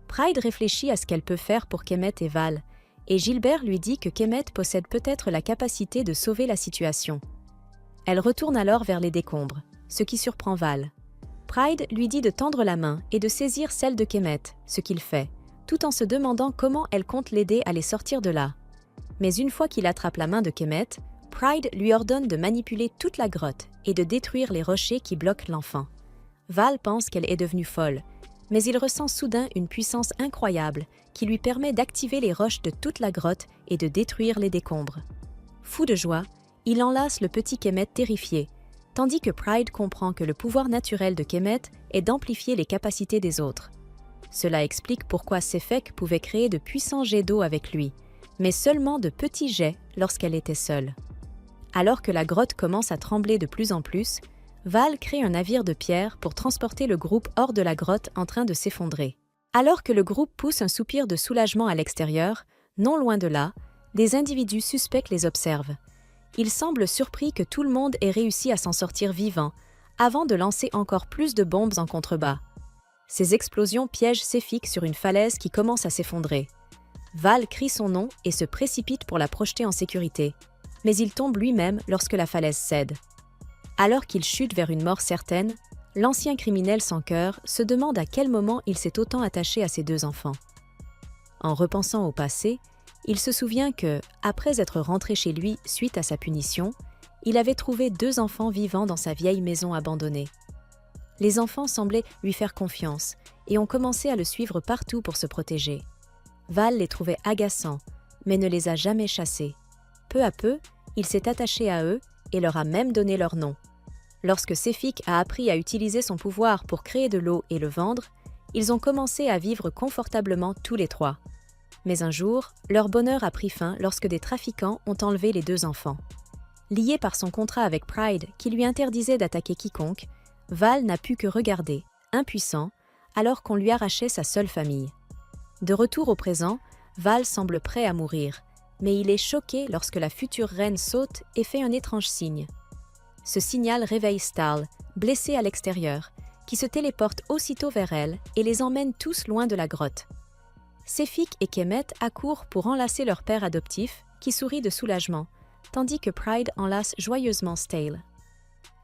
Pride réfléchit à ce qu'elle peut faire pour Kemet et Val, et Gilbert lui dit que Kemet possède peut-être la capacité de sauver la situation. Elle retourne alors vers les décombres, ce qui surprend Val. Pride lui dit de tendre la main et de saisir celle de Kemet, ce qu'il fait, tout en se demandant comment elle compte l'aider à les sortir de là. Mais une fois qu'il attrape la main de Kemet, Pride lui ordonne de manipuler toute la grotte et de détruire les rochers qui bloquent l'enfant. Val pense qu'elle est devenue folle, mais il ressent soudain une puissance incroyable qui lui permet d'activer les roches de toute la grotte et de détruire les décombres. Fou de joie, il enlace le petit Kemet terrifié, tandis que Pride comprend que le pouvoir naturel de Kemet est d'amplifier les capacités des autres. Cela explique pourquoi Sefek pouvait créer de puissants jets d'eau avec lui, mais seulement de petits jets lorsqu'elle était seule. Alors que la grotte commence à trembler de plus en plus, Val crée un navire de pierre pour transporter le groupe hors de la grotte en train de s'effondrer. Alors que le groupe pousse un soupir de soulagement à l'extérieur, non loin de là, des individus suspects les observent. Ils semblent surpris que tout le monde ait réussi à s'en sortir vivant, avant de lancer encore plus de bombes en contrebas. Ces explosions piègent Sefik sur une falaise qui commence à s'effondrer. Val crie son nom et se précipite pour la projeter en sécurité, mais il tombe lui-même lorsque la falaise cède. Alors qu'il chute vers une mort certaine, l'ancien criminel sans cœur se demande à quel moment il s'est autant attaché à ses 2 enfants. En repensant au passé, il se souvient que, après être rentré chez lui suite à sa punition, il avait trouvé 2 enfants vivants dans sa vieille maison abandonnée. Les enfants semblaient lui faire confiance et ont commencé à le suivre partout pour se protéger. Val les trouvait agaçants, mais ne les a jamais chassés. Peu à peu, il s'est attaché à eux et leur a même donné leur nom. Lorsque Sefik a appris à utiliser son pouvoir pour créer de l'eau et le vendre, ils ont commencé à vivre confortablement tous les 3. Mais un jour, leur bonheur a pris fin lorsque des trafiquants ont enlevé les 2 enfants. Lié par son contrat avec Pride qui lui interdisait d'attaquer quiconque, Val n'a pu que regarder, impuissant, alors qu'on lui arrachait sa seule famille. De retour au présent, Val semble prêt à mourir, mais il est choqué lorsque la future reine saute et fait un étrange signe. Ce signal réveille Stahl, blessé à l'extérieur, qui se téléporte aussitôt vers elle et les emmène tous loin de la grotte. Sefik et Kemet accourent pour enlacer leur père adoptif, qui sourit de soulagement, tandis que Pride enlace joyeusement Stahl.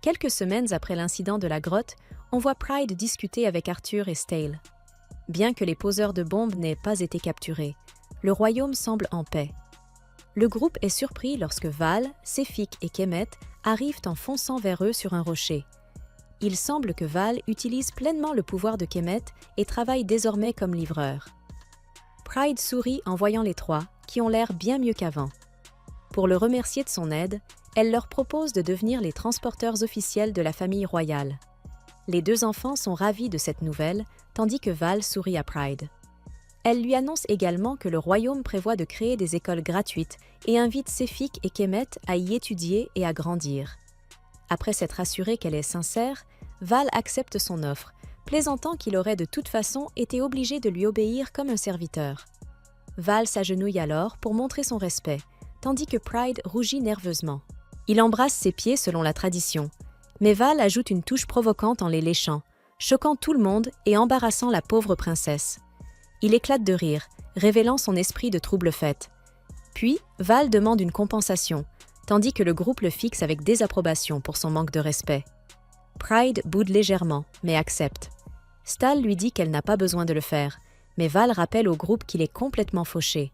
Quelques semaines après l'incident de la grotte, on voit Pride discuter avec Arthur et Stahl. Bien que les poseurs de bombes n'aient pas été capturés, le royaume semble en paix. Le groupe est surpris lorsque Val, Sefik et Kemet arrivent en fonçant vers eux sur un rocher. Il semble que Val utilise pleinement le pouvoir de Kemet et travaille désormais comme livreur. Pride sourit en voyant les 3, qui ont l'air bien mieux qu'avant. Pour le remercier de son aide, elle leur propose de devenir les transporteurs officiels de la famille royale. Les 2 enfants sont ravis de cette nouvelle, tandis que Val sourit à Pride. Elle lui annonce également que le royaume prévoit de créer des écoles gratuites et invite Sefik et Kemet à y étudier et à grandir. Après s'être assuré qu'elle est sincère, Val accepte son offre, plaisantant qu'il aurait de toute façon été obligé de lui obéir comme un serviteur. Val s'agenouille alors pour montrer son respect, tandis que Pride rougit nerveusement. Il embrasse ses pieds selon la tradition, mais Val ajoute une touche provocante en les léchant, choquant tout le monde et embarrassant la pauvre princesse. Il éclate de rire, révélant son esprit de trouble-fête. Puis, Val demande une compensation, tandis que le groupe le fixe avec désapprobation pour son manque de respect. Pride boude légèrement, mais accepte. Stal lui dit qu'elle n'a pas besoin de le faire, mais Val rappelle au groupe qu'il est complètement fauché.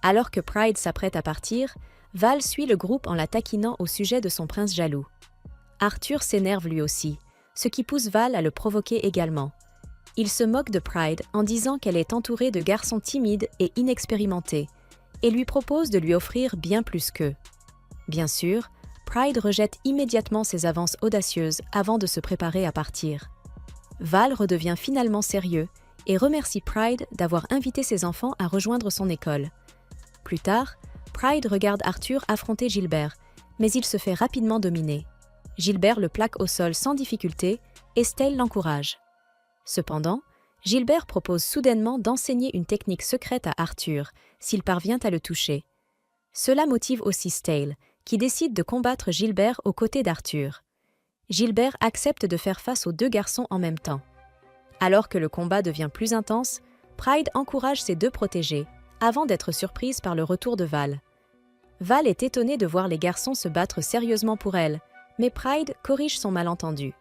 Alors que Pride s'apprête à partir, Val suit le groupe en la taquinant au sujet de son prince jaloux. Arthur s'énerve lui aussi, ce qui pousse Val à le provoquer également. Il se moque de Pride en disant qu'elle est entourée de garçons timides et inexpérimentés, et lui propose de lui offrir bien plus qu'eux. Bien sûr, Pride rejette immédiatement ses avances audacieuses avant de se préparer à partir. Val redevient finalement sérieux et remercie Pride d'avoir invité ses enfants à rejoindre son école. Plus tard, Pride regarde Arthur affronter Gilbert, mais il se fait rapidement dominer. Gilbert le plaque au sol sans difficulté et Stale l'encourage. Cependant, Gilbert propose soudainement d'enseigner une technique secrète à Arthur s'il parvient à le toucher. Cela motive aussi Stale, qui décide de combattre Gilbert aux côtés d'Arthur. Gilbert accepte de faire face aux deux garçons en même temps. Alors que le combat devient plus intense, Pride encourage ses deux protégés, avant d'être surprise par le retour de Val. Val est étonnée de voir les garçons se battre sérieusement pour elle, mais Pride corrige son malentendu.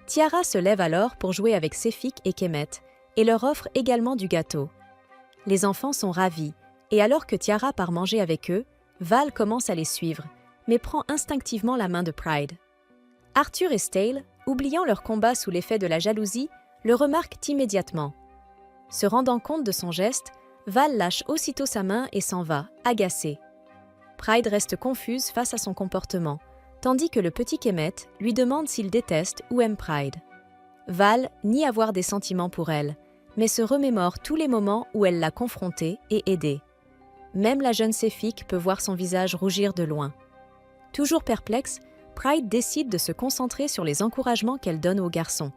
Tiara se lève alors pour jouer avec Sefik et Kemet, et leur offre également du gâteau. Les enfants sont ravis, et alors que Tiara part manger avec eux, Val commence à les suivre, mais prend instinctivement la main de Pride. Arthur et Stale, oubliant leur combat sous l'effet de la jalousie, le remarquent immédiatement. Se rendant compte de son geste, Val lâche aussitôt sa main et s'en va, agacée. Pride reste confuse face à son comportement, tandis que le petit Kemet lui demande s'il déteste ou aime Pride. Val nie avoir des sentiments pour elle, mais se remémore tous les moments où elle l'a confrontée et aidée. Même la jeune Sefik peut voir son visage rougir de loin. Toujours perplexe, Pride décide de se concentrer sur les encouragements qu'elle donne aux garçons.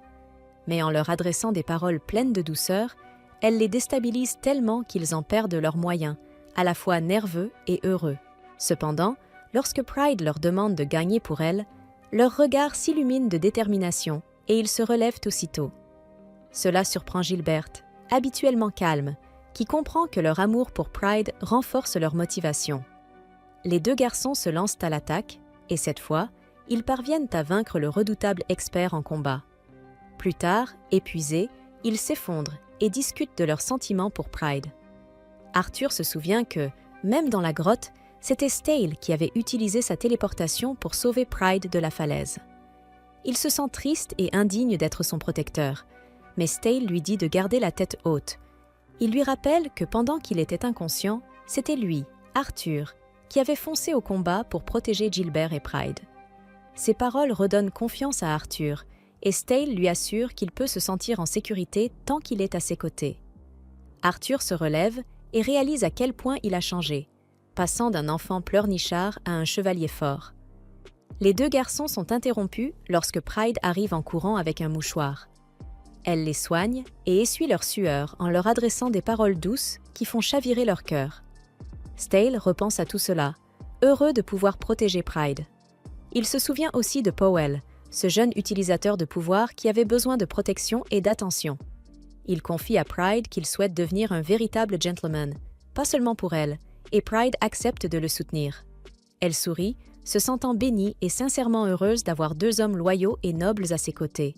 Mais en leur adressant des paroles pleines de douceur, elle les déstabilise tellement qu'ils en perdent leurs moyens, à la fois nerveux et heureux. Cependant, lorsque Pride leur demande de gagner pour elle, leurs regards s'illuminent de détermination et ils se relèvent aussitôt. Cela surprend Gilbert, habituellement calme, qui comprend que leur amour pour Pride renforce leur motivation. Les deux garçons se lancent à l'attaque et cette fois, ils parviennent à vaincre le redoutable expert en combat. Plus tard, épuisés, ils s'effondrent et discutent de leurs sentiments pour Pride. Arthur se souvient que, même dans la grotte, c'était Stale qui avait utilisé sa téléportation pour sauver Pride de la falaise. Il se sent triste et indigne d'être son protecteur, mais Stale lui dit de garder la tête haute. Il lui rappelle que pendant qu'il était inconscient, c'était lui, Arthur, qui avait foncé au combat pour protéger Gilbert et Pride. Ces paroles redonnent confiance à Arthur, et Stale lui assure qu'il peut se sentir en sécurité tant qu'il est à ses côtés. Arthur se relève et réalise à quel point il a changé, passant d'un enfant pleurnichard à un chevalier fort. Les deux garçons sont interrompus lorsque Pride arrive en courant avec un mouchoir. Elle les soigne et essuie leur sueur en leur adressant des paroles douces qui font chavirer leur cœur. Stale repense à tout cela, heureux de pouvoir protéger Pride. Il se souvient aussi de Powell, ce jeune utilisateur de pouvoir qui avait besoin de protection et d'attention. Il confie à Pride qu'il souhaite devenir un véritable gentleman, pas seulement pour elle, et Pride accepte de le soutenir. Elle sourit, se sentant bénie et sincèrement heureuse d'avoir deux hommes loyaux et nobles à ses côtés.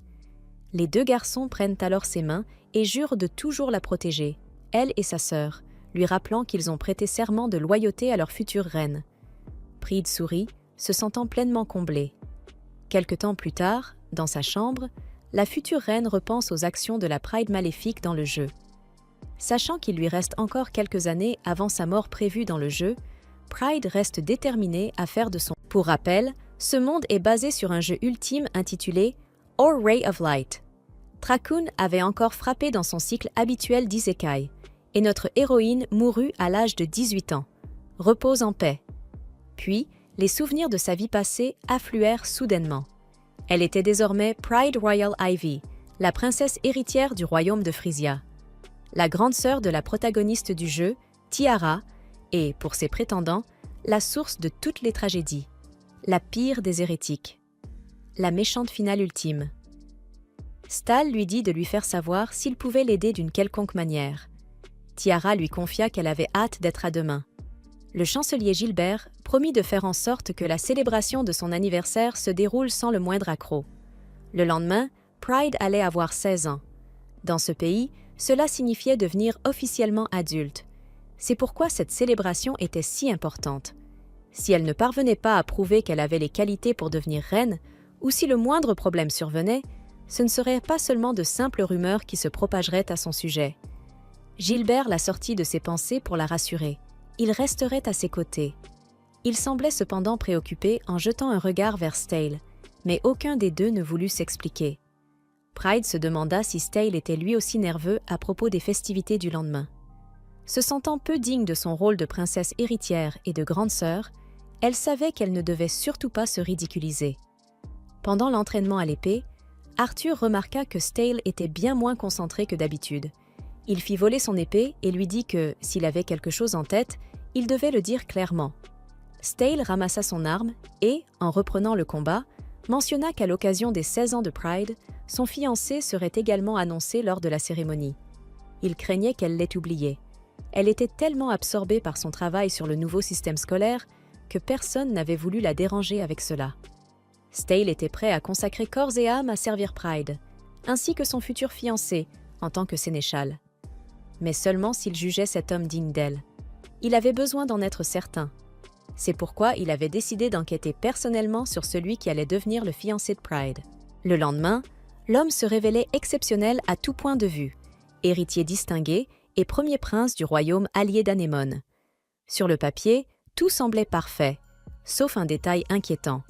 Les deux garçons prennent alors ses mains et jurent de toujours la protéger, elle et sa sœur, lui rappelant qu'ils ont prêté serment de loyauté à leur future reine. Pride sourit, se sentant pleinement comblée. Quelque temps plus tard, dans sa chambre, la future reine repense aux actions de la Pride maléfique dans le jeu. Sachant qu'il lui reste encore quelques années avant sa mort prévue dans le jeu, Pride reste déterminée à faire de son... Pour rappel, ce monde est basé sur un jeu ultime intitulé Or Ray of Light. Trakoon avait encore frappé dans son cycle habituel d'Isekai. et notre héroïne mourut à l'âge de 18 ans. Repose en paix. Puis, les souvenirs de sa vie passée affluèrent soudainement. Elle était désormais Pride Royal Ivy, la princesse héritière du royaume de Frisia. La grande sœur de la protagoniste du jeu, Tiara, et, pour ses prétendants, la source de toutes les tragédies, la pire des hérétiques. La méchante finale ultime. Stal lui dit de lui faire savoir s'il pouvait l'aider d'une quelconque manière. Tiara lui confia qu'elle avait hâte d'être à demain. Le chancelier Gilbert promit de faire en sorte que la célébration de son anniversaire se déroule sans le moindre accroc. Le lendemain, Pride allait avoir 16 ans. Dans ce pays, cela signifiait devenir officiellement adulte. C'est pourquoi cette célébration était si importante. Si elle ne parvenait pas à prouver qu'elle avait les qualités pour devenir reine, ou si le moindre problème survenait, ce ne serait pas seulement de simples rumeurs qui se propageraient à son sujet. Gilbert la sortit de ses pensées pour la rassurer. Il resterait à ses côtés. Il semblait cependant préoccupé en jetant un regard vers Stale, mais aucun des deux ne voulut s'expliquer. Pride se demanda si Stale était lui aussi nerveux à propos des festivités du lendemain. Se sentant peu digne de son rôle de princesse héritière et de grande sœur, elle savait qu'elle ne devait surtout pas se ridiculiser. Pendant l'entraînement à l'épée, Arthur remarqua que Stale était bien moins concentré que d'habitude. Il fit voler son épée et lui dit que, s'il avait quelque chose en tête, il devait le dire clairement. Stale ramassa son arme et, en reprenant le combat, mentionna qu'à l'occasion des 16 ans de Pride, son fiancé serait également annoncé lors de la cérémonie. Il craignait qu'elle l'ait oublié. Elle était tellement absorbée par son travail sur le nouveau système scolaire que personne n'avait voulu la déranger avec cela. Stale était prêt à consacrer corps et âme à servir Pride, ainsi que son futur fiancé en tant que sénéchal. Mais seulement s'il jugeait cet homme digne d'elle. Il avait besoin d'en être certain. C'est pourquoi il avait décidé d'enquêter personnellement sur celui qui allait devenir le fiancé de Pride. Le lendemain, l'homme se révélait exceptionnel à tout point de vue, héritier distingué et premier prince du royaume allié d'Anémone. Sur le papier, tout semblait parfait, sauf un détail inquiétant.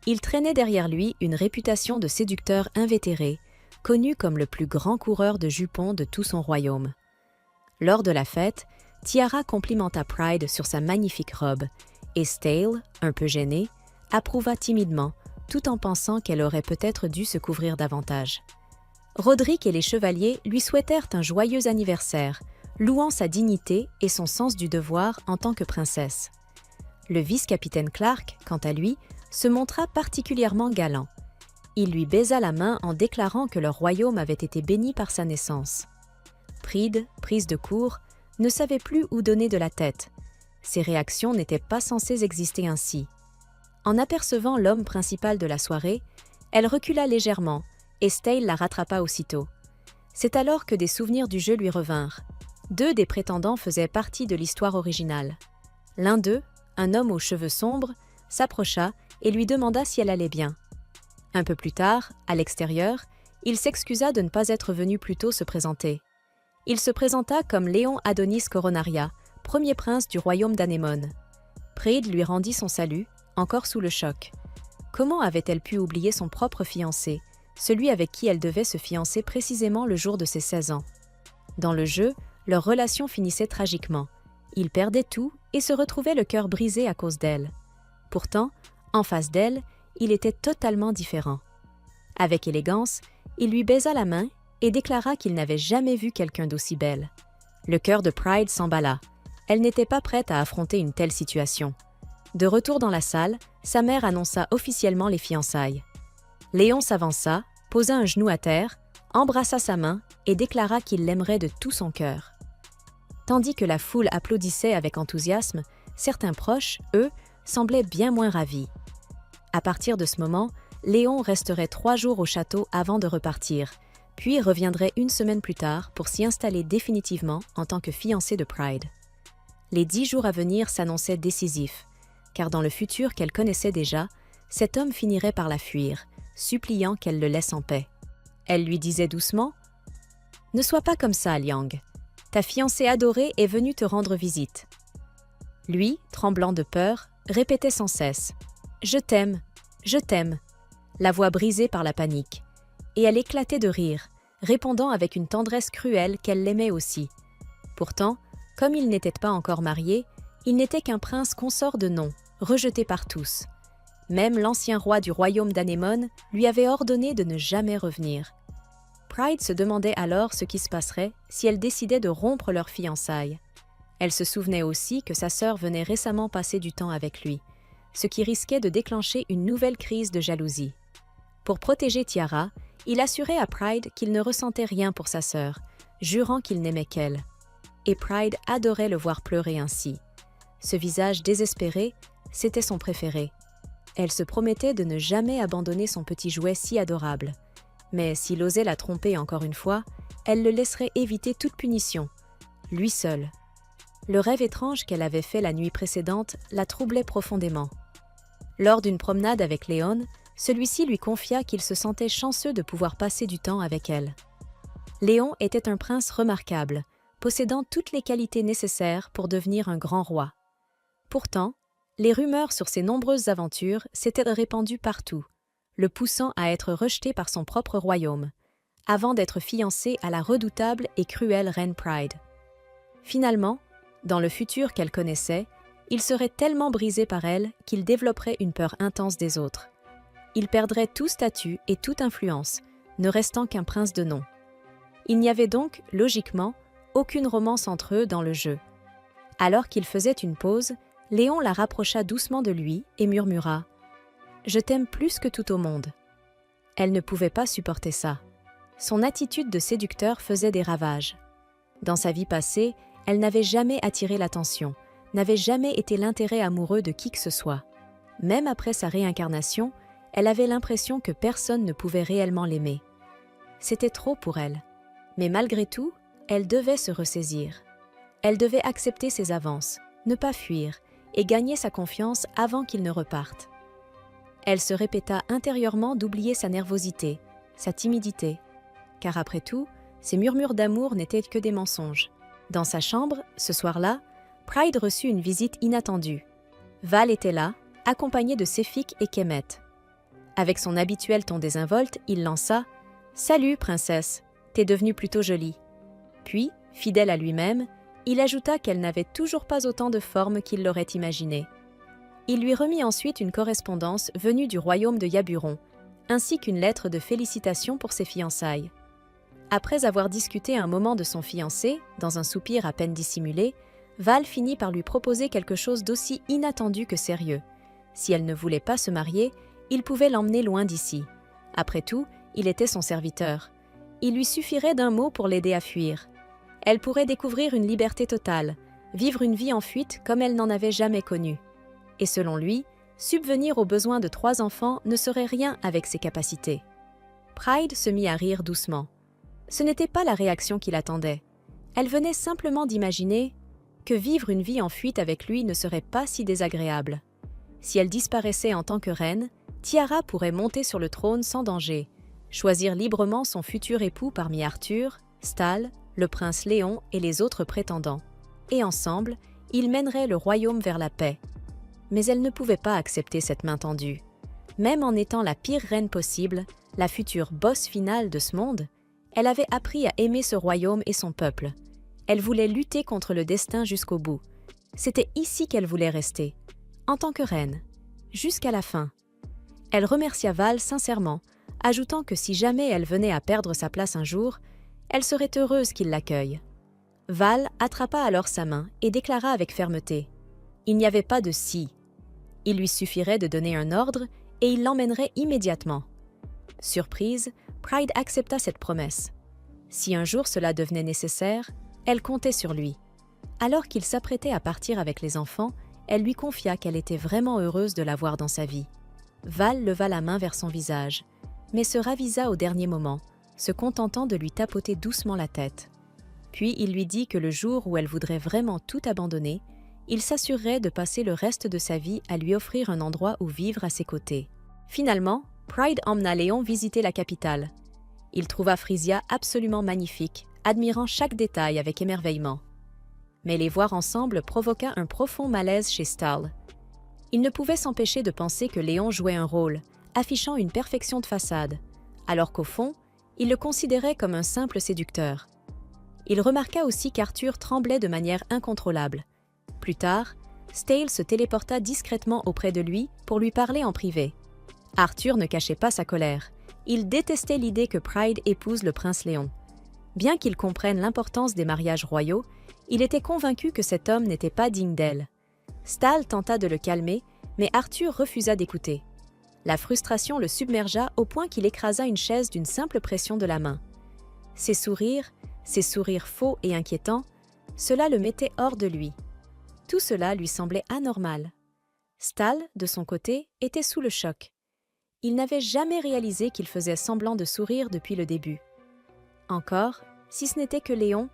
Il traînait derrière lui une réputation de séducteur invétéré, connu comme le plus grand coureur de jupons de tout son royaume. Lors de la fête, Tiara complimenta Pride sur sa magnifique robe, et Stale, un peu gêné, approuva timidement, tout en pensant qu'elle aurait peut-être dû se couvrir davantage. Roderick et les chevaliers lui souhaitèrent un joyeux anniversaire, louant sa dignité et son sens du devoir en tant que princesse. Le vice-capitaine Clark, quant à lui, se montra particulièrement galant. Il lui baisa la main en déclarant que leur royaume avait été béni par sa naissance. Pride, prise de court, ne savait plus où donner de la tête. Ses réactions n'étaient pas censées exister ainsi. En apercevant l'homme principal de la soirée, elle recula légèrement et Stale la rattrapa aussitôt. C'est alors que des souvenirs du jeu lui revinrent. 2 des prétendants faisaient partie de l'histoire originale. L'un d'eux, un homme aux cheveux sombres, s'approcha et lui demanda si elle allait bien. Un peu plus tard, à l'extérieur, il s'excusa de ne pas être venu plus tôt se présenter. Il se présenta comme Léon Adonis Coronaria, premier prince du royaume d'Anémone. Pride lui rendit son salut, encore sous le choc. Comment avait-elle pu oublier son propre fiancé, celui avec qui elle devait se fiancer précisément le jour de ses 16 ans? Dans le jeu, leur relation finissait tragiquement. Il perdait tout et se retrouvait le cœur brisé à cause d'elle. Pourtant, en face d'elle, il était totalement différent. Avec élégance, il lui baisa la main et déclara qu'il n'avait jamais vu quelqu'un d'aussi belle. Le cœur de Pride s'emballa. Elle n'était pas prête à affronter une telle situation. De retour dans la salle, sa mère annonça officiellement les fiançailles. Léon s'avança, posa un genou à terre, embrassa sa main et déclara qu'il l'aimerait de tout son cœur. Tandis que la foule applaudissait avec enthousiasme, certains proches, eux, semblaient bien moins ravis. À partir de ce moment, Léon resterait 3 jours au château avant de repartir, puis reviendrait 1 semaine plus tard pour s'y installer définitivement en tant que fiancé de Pride. Les 10 jours à venir s'annonçaient décisifs, car dans le futur qu'elle connaissait déjà, cet homme finirait par la fuir, suppliant qu'elle le laisse en paix. Elle lui disait doucement « Ne sois pas comme ça, Liang. Ta fiancée adorée est venue te rendre visite. » Lui, tremblant de peur, répétait sans cesse « Je t'aime, je t'aime », la voix brisée par la panique. Et elle éclatait de rire, répondant avec une tendresse cruelle qu'elle l'aimait aussi. Pourtant, comme il n'était pas encore marié, il n'était qu'un prince consort de nom, rejeté par tous. Même l'ancien roi du royaume d'Anémone lui avait ordonné de ne jamais revenir. Pride se demandait alors ce qui se passerait si elle décidait de rompre leur fiançailles. Elle se souvenait aussi que sa sœur venait récemment passer du temps avec lui, ce qui risquait de déclencher une nouvelle crise de jalousie. Pour protéger Tiara, il assurait à Pride qu'il ne ressentait rien pour sa sœur, jurant qu'il n'aimait qu'elle. Et Pride adorait le voir pleurer ainsi. Ce visage désespéré, c'était son préféré. Elle se promettait de ne jamais abandonner son petit jouet si adorable. Mais s'il osait la tromper encore une fois, elle le laisserait éviter toute punition, lui seul. Le rêve étrange qu'elle avait fait la nuit précédente la troublait profondément. Lors d'une promenade avec Léon, celui-ci lui confia qu'il se sentait chanceux de pouvoir passer du temps avec elle. Léon était un prince remarquable, possédant toutes les qualités nécessaires pour devenir un grand roi. Pourtant, les rumeurs sur ses nombreuses aventures s'étaient répandues partout, le poussant à être rejeté par son propre royaume, avant d'être fiancé à la redoutable et cruelle reine Pride. Finalement, dans le futur qu'elle connaissait, il serait tellement brisé par elle qu'il développerait une peur intense des autres. Il perdrait tout statut et toute influence, ne restant qu'un prince de nom. Il n'y avait donc, logiquement, aucune romance entre eux dans le jeu. Alors qu'il faisait une pause, Léon la rapprocha doucement de lui et murmura « Je t'aime plus que tout au monde ». Elle ne pouvait pas supporter ça. Son attitude de séducteur faisait des ravages. Dans sa vie passée, elle n'avait jamais attiré l'attention, n'avait jamais été l'intérêt amoureux de qui que ce soit. Même après sa réincarnation, elle avait l'impression que personne ne pouvait réellement l'aimer. C'était trop pour elle. Mais malgré tout, elle devait se ressaisir. Elle devait accepter ses avances, ne pas fuir, et gagner sa confiance avant qu'il ne reparte. Elle se répéta intérieurement d'oublier sa nervosité, sa timidité, car après tout, ses murmures d'amour n'étaient que des mensonges. Dans sa chambre, ce soir-là, Pride reçut une visite inattendue. Val était là, accompagné de Séphik et Kemet. Avec son habituel ton désinvolte, il lança « Salut, princesse, t'es devenue plutôt jolie ». Puis, fidèle à lui-même, il ajouta qu'elle n'avait toujours pas autant de forme qu'il l'aurait imaginé. Il lui remit ensuite une correspondance venue du royaume de Yaburon, ainsi qu'une lettre de félicitations pour ses fiançailles. Après avoir discuté un moment de son fiancé, dans un soupir à peine dissimulé, Val finit par lui proposer quelque chose d'aussi inattendu que sérieux. Si elle ne voulait pas se marier, il pouvait l'emmener loin d'ici. Après tout, il était son serviteur. Il lui suffirait d'un mot pour l'aider à fuir. Elle pourrait découvrir une liberté totale, vivre une vie en fuite comme elle n'en avait jamais connue. Et selon lui, subvenir aux besoins de 3 enfants ne serait rien avec ses capacités. Pride se mit à rire doucement. Ce n'était pas la réaction qu'il attendait. Elle venait simplement d'imaginer que vivre une vie en fuite avec lui ne serait pas si désagréable. Si elle disparaissait en tant que reine, Tiara pourrait monter sur le trône sans danger, choisir librement son futur époux parmi Arthur, Stal, le prince Léon et les autres prétendants. Et ensemble, ils mèneraient le royaume vers la paix. Mais elle ne pouvait pas accepter cette main tendue. Même en étant la pire reine possible, la future boss finale de ce monde, elle avait appris à aimer ce royaume et son peuple. Elle voulait lutter contre le destin jusqu'au bout. C'était ici qu'elle voulait rester, en tant que reine, jusqu'à la fin. Elle remercia Val sincèrement, ajoutant que si jamais elle venait à perdre sa place un jour, elle serait heureuse qu'il l'accueille. Val attrapa alors sa main et déclara avec fermeté « Il n'y avait pas de « si ». Il lui suffirait de donner un ordre et il l'emmènerait immédiatement. Surprise, Pride accepta cette promesse. Si un jour cela devenait nécessaire, elle comptait sur lui. Alors qu'il s'apprêtait à partir avec les enfants, elle lui confia qu'elle était vraiment heureuse de l'avoir dans sa vie. Val leva la main vers son visage, mais se ravisa au dernier moment, se contentant de lui tapoter doucement la tête. Puis il lui dit que le jour où elle voudrait vraiment tout abandonner, il s'assurerait de passer le reste de sa vie à lui offrir un endroit où vivre à ses côtés. Finalement, Pride emmena Léon visiter la capitale. Il trouva Frisia absolument magnifique, admirant chaque détail avec émerveillement. Mais les voir ensemble provoqua un profond malaise chez Stal. Il ne pouvait s'empêcher de penser que Léon jouait un rôle, affichant une perfection de façade, alors qu'au fond, il le considérait comme un simple séducteur. Il remarqua aussi qu'Arthur tremblait de manière incontrôlable. Plus tard, Stale se téléporta discrètement auprès de lui pour lui parler en privé. Arthur ne cachait pas sa colère. Il détestait l'idée que Pride épouse le prince Léon. Bien qu'il comprenne l'importance des mariages royaux, il était convaincu que cet homme n'était pas digne d'elle. Stale tenta de le calmer, mais Arthur refusa d'écouter. La frustration le submergea au point qu'il écrasa une chaise d'une simple pression de la main. Ses sourires faux et inquiétants, cela le mettait hors de lui. Tout cela lui semblait anormal. Stale, de son côté, était sous le choc. Il n'avait jamais réalisé qu'il faisait semblant de sourire depuis le début. Encore, si ce n'était que Léon.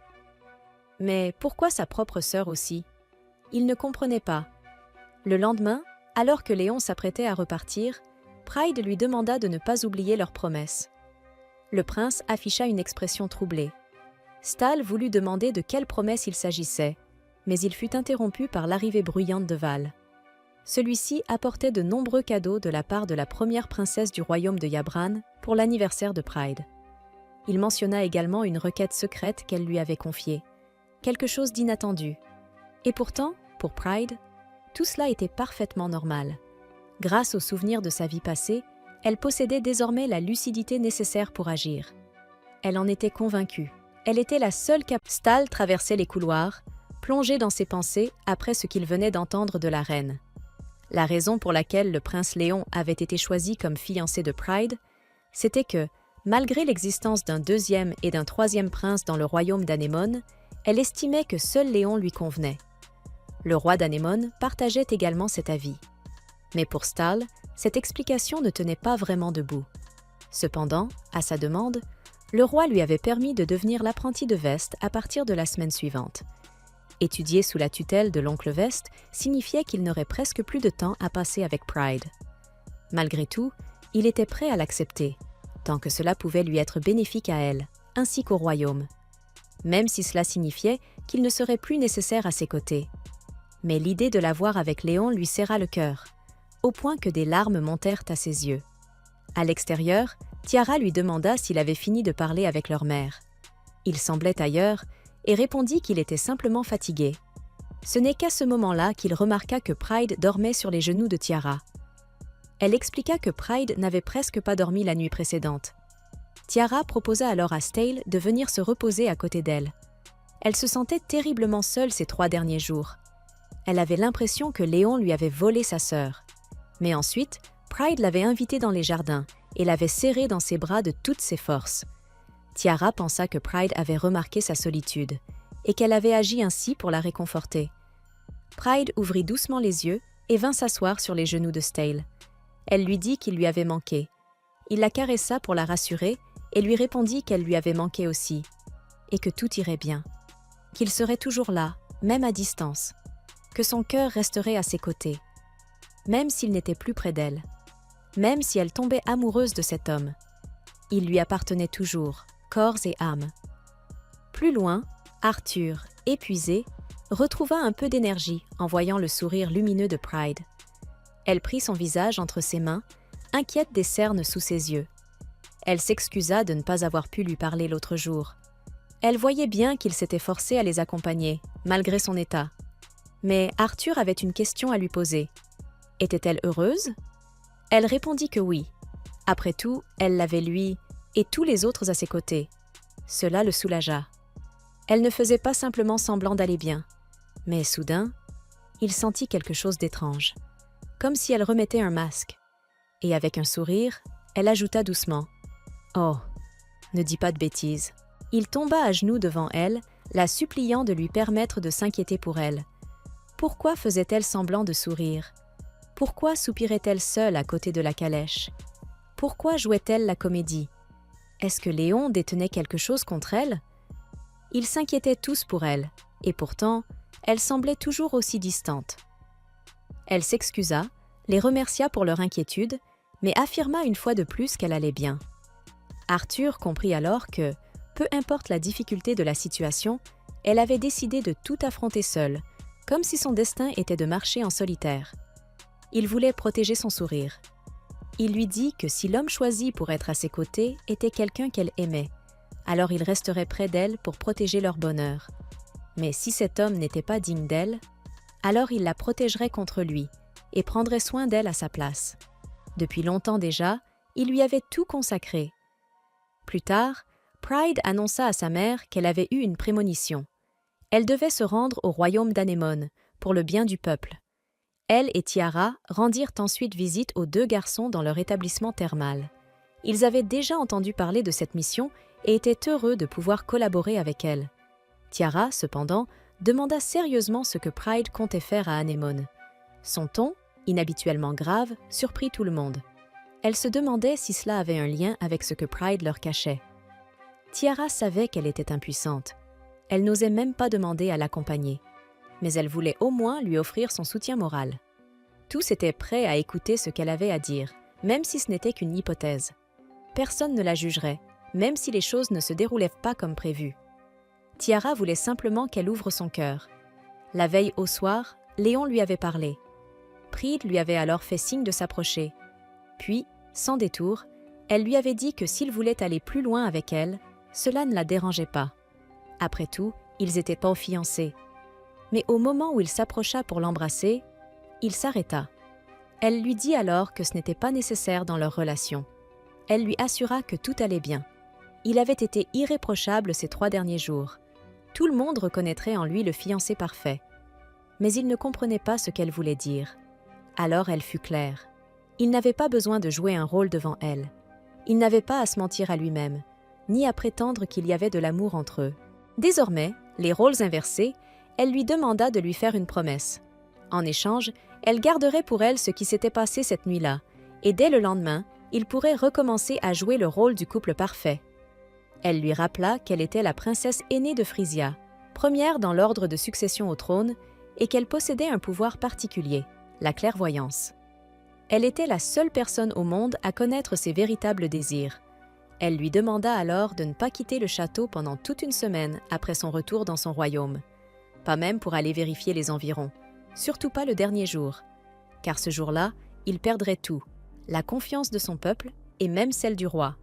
Mais pourquoi sa propre sœur aussi? Il ne comprenait pas. Le lendemain, alors que Léon s'apprêtait à repartir, Pride lui demanda de ne pas oublier leur promesse. Le prince afficha une expression troublée. Stale voulut demander de quelle promesse il s'agissait, mais il fut interrompu par l'arrivée bruyante de Val. Celui-ci apportait de nombreux cadeaux de la part de la première princesse du royaume de Yabran pour l'anniversaire de Pride. Il mentionna également une requête secrète qu'elle lui avait confiée, quelque chose d'inattendu. Et pourtant, pour Pride, tout cela était parfaitement normal. Grâce aux souvenirs de sa vie passée, elle possédait désormais la lucidité nécessaire pour agir. Elle en était convaincue. Elle était la seule capable. Stale traversait les couloirs, plongé dans ses pensées après ce qu'il venait d'entendre de la reine. La raison pour laquelle le prince Léon avait été choisi comme fiancé de Pride, c'était que, malgré l'existence d'un deuxième et d'un troisième prince dans le royaume d'Anémone, elle estimait que seul Léon lui convenait. Le roi d'Anémone partageait également cet avis. Mais pour Stale, cette explication ne tenait pas vraiment debout. Cependant, à sa demande, le roi lui avait permis de devenir l'apprenti de Veste à partir de la semaine suivante. Étudier sous la tutelle de l'oncle Veste signifiait qu'il n'aurait presque plus de temps à passer avec Pride. Malgré tout, il était prêt à l'accepter, tant que cela pouvait lui être bénéfique à elle, ainsi qu'au royaume. Même si cela signifiait qu'il ne serait plus nécessaire à ses côtés. Mais l'idée de la voir avec Léon lui serra le cœur, au point que des larmes montèrent à ses yeux. À l'extérieur, Tiara lui demanda s'il avait fini de parler avec leur mère. Il semblait ailleurs et répondit qu'il était simplement fatigué. Ce n'est qu'à ce moment-là qu'il remarqua que Pride dormait sur les genoux de Tiara. Elle expliqua que Pride n'avait presque pas dormi la nuit précédente. Tiara proposa alors à Stale de venir se reposer à côté d'elle. Elle se sentait terriblement seule ces 3 derniers jours. Elle avait l'impression que Léon lui avait volé sa sœur. Mais ensuite, Pride l'avait invitée dans les jardins et l'avait serrée dans ses bras de toutes ses forces. Tiara pensa que Pride avait remarqué sa solitude et qu'elle avait agi ainsi pour la réconforter. Pride ouvrit doucement les yeux et vint s'asseoir sur les genoux de Stale. Elle lui dit qu'il lui avait manqué. Il la caressa pour la rassurer et lui répondit qu'elle lui avait manqué aussi, et que tout irait bien, qu'il serait toujours là, même à distance, que son cœur resterait à ses côtés, même s'il n'était plus près d'elle, même si elle tombait amoureuse de cet homme. Il lui appartenait toujours, corps et âme. Plus loin, Arthur, épuisé, retrouva un peu d'énergie en voyant le sourire lumineux de Pride. Elle prit son visage entre ses mains, inquiète des cernes sous ses yeux. Elle s'excusa de ne pas avoir pu lui parler l'autre jour. Elle voyait bien qu'il s'était forcé à les accompagner, malgré son état. Mais Arthur avait une question à lui poser. Était-elle heureuse? Elle répondit que oui. Après tout, elle l'avait lui et tous les autres à ses côtés. Cela le soulagea. Elle ne faisait pas simplement semblant d'aller bien. Mais soudain, il sentit quelque chose d'étrange, comme si elle remettait un masque. Et avec un sourire, elle ajouta doucement « Oh, ne dis pas de bêtises. » Il tomba à genoux devant elle, la suppliant de lui permettre de s'inquiéter pour elle. Pourquoi faisait-elle semblant de sourire? Pourquoi soupirait-elle seule à côté de la calèche? Pourquoi jouait-elle la comédie? Est-ce que Léon détenait quelque chose contre elle? Ils s'inquiétaient tous pour elle, et pourtant, elle semblait toujours aussi distante. Elle s'excusa, les remercia pour leur inquiétude, mais affirma une fois de plus qu'elle allait bien. Arthur comprit alors que, peu importe la difficulté de la situation, elle avait décidé de tout affronter seule, comme si son destin était de marcher en solitaire. Il voulait protéger son sourire. Il lui dit que si l'homme choisi pour être à ses côtés était quelqu'un qu'elle aimait, alors il resterait près d'elle pour protéger leur bonheur. Mais si cet homme n'était pas digne d'elle, alors il la protégerait contre lui et prendrait soin d'elle à sa place. Depuis longtemps déjà, il lui avait tout consacré. Plus tard, Pride annonça à sa mère qu'elle avait eu une prémonition. Elle devait se rendre au royaume d'Anémone pour le bien du peuple. Elle et Tiara rendirent ensuite visite aux 2 garçons dans leur établissement thermal. Ils avaient déjà entendu parler de cette mission et étaient heureux de pouvoir collaborer avec elle. Tiara, cependant, demanda sérieusement ce que Pride comptait faire à Anémone. Son ton, inhabituellement grave, surprit tout le monde. Elle se demandait si cela avait un lien avec ce que Pride leur cachait. Tiara savait qu'elle était impuissante. Elle n'osait même pas demander à l'accompagner. Mais elle voulait au moins lui offrir son soutien moral. Tous étaient prêts à écouter ce qu'elle avait à dire, même si ce n'était qu'une hypothèse. Personne ne la jugerait, même si les choses ne se déroulaient pas comme prévu. Tiara voulait simplement qu'elle ouvre son cœur. La veille au soir, Léon lui avait parlé. Pride lui avait alors fait signe de s'approcher. Puis, sans détour, elle lui avait dit que s'il voulait aller plus loin avec elle, cela ne la dérangeait pas. Après tout, ils étaient pas fiancés. Mais au moment où il s'approcha pour l'embrasser, il s'arrêta. Elle lui dit alors que ce n'était pas nécessaire dans leur relation. Elle lui assura que tout allait bien. Il avait été irréprochable ces 3 derniers jours. Tout le monde reconnaîtrait en lui le fiancé parfait. Mais il ne comprenait pas ce qu'elle voulait dire. Alors elle fut claire. Il n'avait pas besoin de jouer un rôle devant elle. Il n'avait pas à se mentir à lui-même, ni à prétendre qu'il y avait de l'amour entre eux. Désormais, les rôles inversés, elle lui demanda de lui faire une promesse. En échange, elle garderait pour elle ce qui s'était passé cette nuit-là, et dès le lendemain, il pourrait recommencer à jouer le rôle du couple parfait. Elle lui rappela qu'elle était la princesse aînée de Frisia, première dans l'ordre de succession au trône, et qu'elle possédait un pouvoir particulier, la clairvoyance. Elle était la seule personne au monde à connaître ses véritables désirs. Elle lui demanda alors de ne pas quitter le château pendant toute une semaine après son retour dans son royaume. Pas même pour aller vérifier les environs, surtout pas le dernier jour. Car ce jour-là, il perdrait tout, la confiance de son peuple et même celle du roi.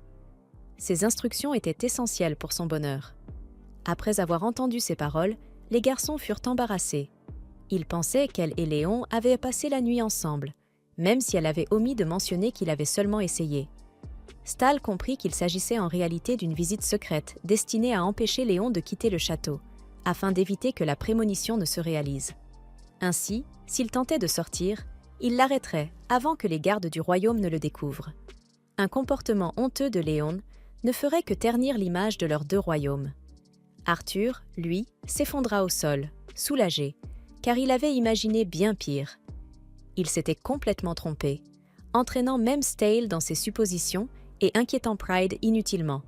Ces instructions étaient essentielles pour son bonheur. Après avoir entendu ces paroles, les garçons furent embarrassés. Ils pensaient qu'elle et Léon avaient passé la nuit ensemble, même si elle avait omis de mentionner qu'il avait seulement essayé. Stahl comprit qu'il s'agissait en réalité d'une visite secrète destinée à empêcher Léon de quitter le château, afin d'éviter que la prémonition ne se réalise. Ainsi, s'il tentait de sortir, il l'arrêterait avant que les gardes du royaume ne le découvrent. Un comportement honteux de Léon ne ferait que ternir l'image de leurs 2 royaumes. Arthur, lui, s'effondra au sol, soulagé, car il avait imaginé bien pire. Il s'était complètement trompé, entraînant même Stahl dans ses suppositions et inquiétant Pride inutilement.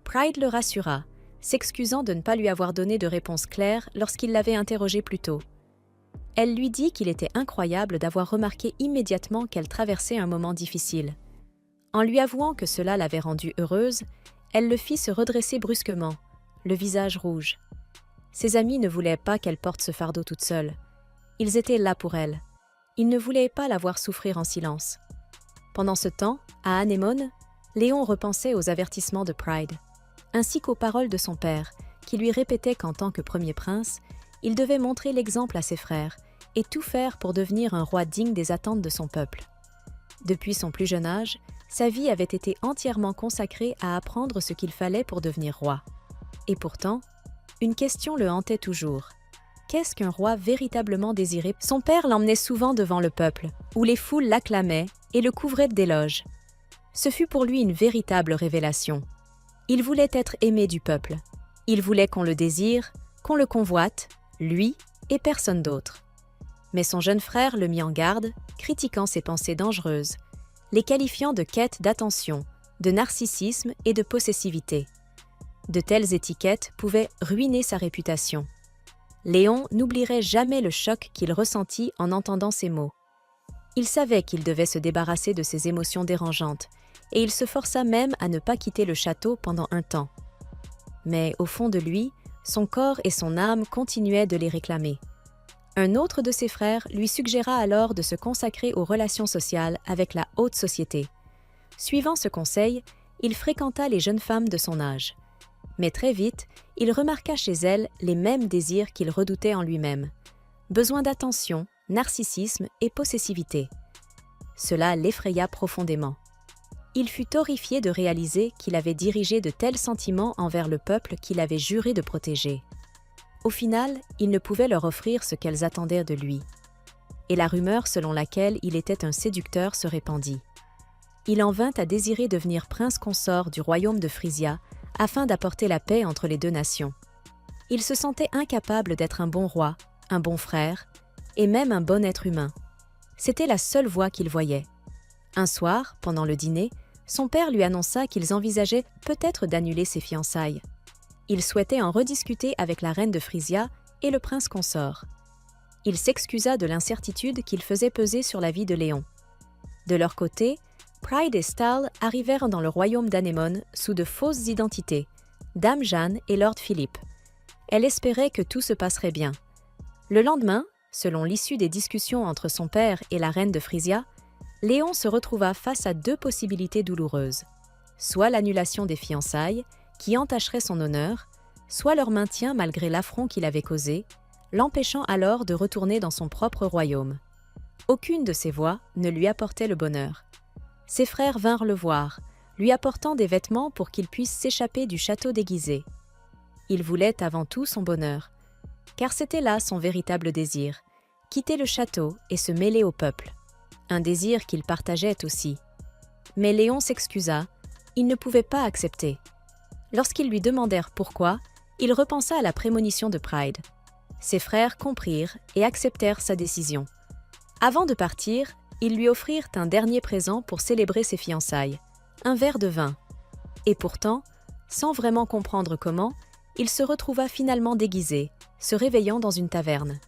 Pride le rassura, s'excusant de ne pas lui avoir donné de réponse claire lorsqu'il l'avait interrogé plus tôt. Elle lui dit qu'il était incroyable d'avoir remarqué immédiatement qu'elle traversait un moment difficile. En lui avouant que cela l'avait rendue heureuse, elle le fit se redresser brusquement, le visage rouge. Ses amis ne voulaient pas qu'elle porte ce fardeau toute seule. Ils étaient là pour elle. Ils ne voulaient pas la voir souffrir en silence. Pendant ce temps, à Anémone, Léon repensait aux avertissements de Pride, ainsi qu'aux paroles de son père, qui lui répétait qu'en tant que premier prince, il devait montrer l'exemple à ses frères et tout faire pour devenir un roi digne des attentes de son peuple. Depuis son plus jeune âge, sa vie avait été entièrement consacrée à apprendre ce qu'il fallait pour devenir roi. Et pourtant, une question le hantait toujours. Qu'est-ce qu'un roi véritablement désiré? Son père l'emmenait souvent devant le peuple, où les foules l'acclamaient et le couvraient d'éloges. Ce fut pour lui une véritable révélation. Il voulait être aimé du peuple. Il voulait qu'on le désire, qu'on le convoite, lui et personne d'autre. Mais son jeune frère le mit en garde, critiquant ses pensées dangereuses, les qualifiant de quête d'attention, de narcissisme et de possessivité. De telles étiquettes pouvaient ruiner sa réputation. Léon n'oublierait jamais le choc qu'il ressentit en entendant ces mots. Il savait qu'il devait se débarrasser de ses émotions dérangeantes, et il se força même à ne pas quitter le château pendant un temps. Mais au fond de lui, son corps et son âme continuaient de les réclamer. Un autre de ses frères lui suggéra alors de se consacrer aux relations sociales avec la haute société. Suivant ce conseil, il fréquenta les jeunes femmes de son âge. Mais très vite, il remarqua chez elle les mêmes désirs qu'il redoutait en lui-même. Besoin d'attention, narcissisme et possessivité. Cela l'effraya profondément. Il fut horrifié de réaliser qu'il avait dirigé de tels sentiments envers le peuple qu'il avait juré de protéger. Au final, il ne pouvait leur offrir ce qu'elles attendaient de lui. Et la rumeur selon laquelle il était un séducteur se répandit. Il en vint à désirer devenir prince consort du royaume de Frisia afin d'apporter la paix entre les deux nations. Il se sentait incapable d'être un bon roi, un bon frère, et même un bon être humain. C'était la seule voie qu'il voyait. Un soir, pendant le dîner, son père lui annonça qu'ils envisageaient peut-être d'annuler ses fiançailles. Il souhaitait en rediscuter avec la reine de Frisia et le prince consort. Il s'excusa de l'incertitude qu'il faisait peser sur la vie de Léon. De leur côté, Pride et Stahl arrivèrent dans le royaume d'Anémone sous de fausses identités, Dame Jeanne et Lord Philippe. Elle espérait que tout se passerait bien. Le lendemain, selon l'issue des discussions entre son père et la reine de Frisia, Léon se retrouva face à deux possibilités douloureuses. Soit l'annulation des fiançailles, qui entacherait son honneur, soit leur maintien malgré l'affront qu'il avait causé, l'empêchant alors de retourner dans son propre royaume. Aucune de ces voies ne lui apportait le bonheur. Ses frères vinrent le voir, lui apportant des vêtements pour qu'il puisse s'échapper du château déguisé. Il voulait avant tout son bonheur, car c'était là son véritable désir, quitter le château et se mêler au peuple. Un désir qu'il partageait aussi. Mais Léon s'excusa, il ne pouvait pas accepter. Lorsqu'ils lui demandèrent pourquoi, il repensa à la prémonition de Pride. Ses frères comprirent et acceptèrent sa décision. Avant de partir, ils lui offrirent un dernier présent pour célébrer ses fiançailles, un verre de vin. Et pourtant, sans vraiment comprendre comment, il se retrouva finalement déguisé, se réveillant dans une taverne.